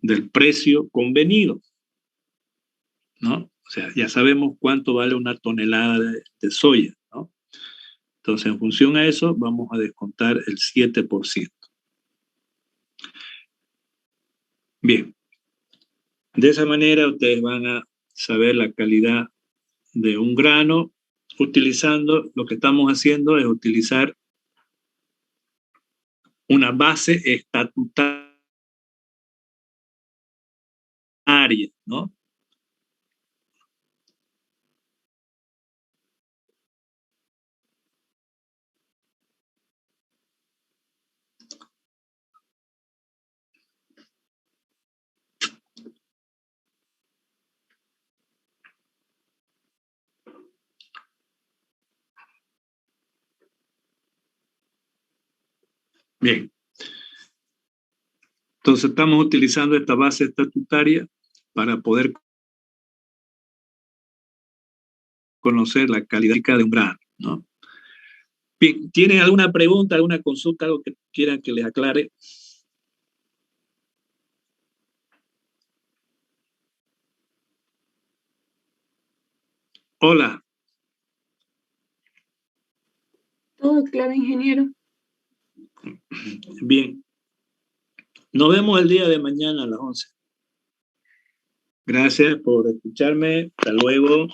del precio convenido, ¿no? O sea, ya sabemos cuánto vale una tonelada de soya, ¿no? Entonces, en función a eso, vamos a descontar el 7%. Bien, de esa manera ustedes van a saber la calidad de un grano utilizando, lo que estamos haciendo es utilizar una base estatutaria, ¿no? Bien. Entonces estamos utilizando esta base estatutaria para poder conocer la calidad de un grano, ¿no? Bien, ¿tienen alguna pregunta, alguna consulta, algo que quieran que les aclare? Hola. Todo claro, ingeniero. Bien. Nos vemos el día de mañana a las 11. Gracias por escucharme. Hasta luego.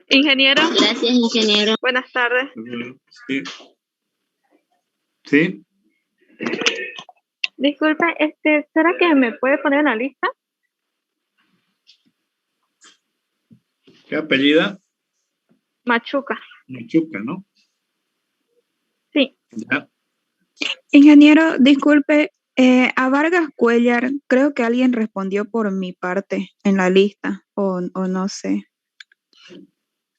Ingeniero. Gracias, ingeniero. Buenas tardes. Sí. ¿Sí? Disculpe, ¿será que me puede poner en la lista? ¿Qué apellida? Machuca. Machuca, ¿no? Sí. Ya. Ingeniero, disculpe, a Vargas Cuellar, creo que alguien respondió por mi parte en la lista, o no sé.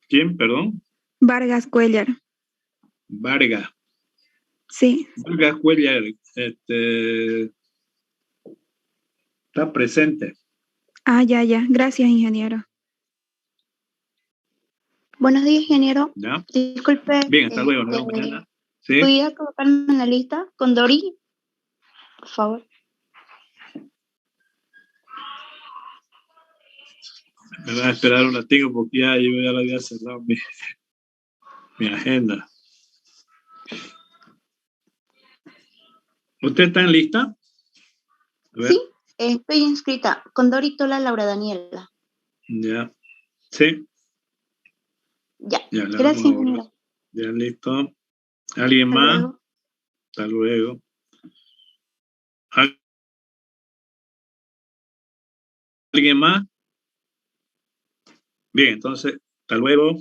¿Quién, perdón? Vargas Cuellar. Vargas. Sí. Vargas Cuellar, está presente. Ah, ya. Gracias, ingeniero. Buenos días, ingeniero. ¿Ya? Disculpe. Bien, hasta luego. Nos vemos mañana. ¿Sí? ¿Pudiera colocarme en la lista con Dori? Por favor. Me van a esperar un ratito porque yo ya lo había cerrado mi agenda. ¿Usted está en lista? Sí, estoy inscrita con Dori Tola Laura Daniela. Ya. Sí. Ya. Ya, Gracias, ingeniero. Ya, listo. ¿Alguien Hasta más? luego. Hasta luego. ¿Alguien más? Bien, entonces, hasta luego.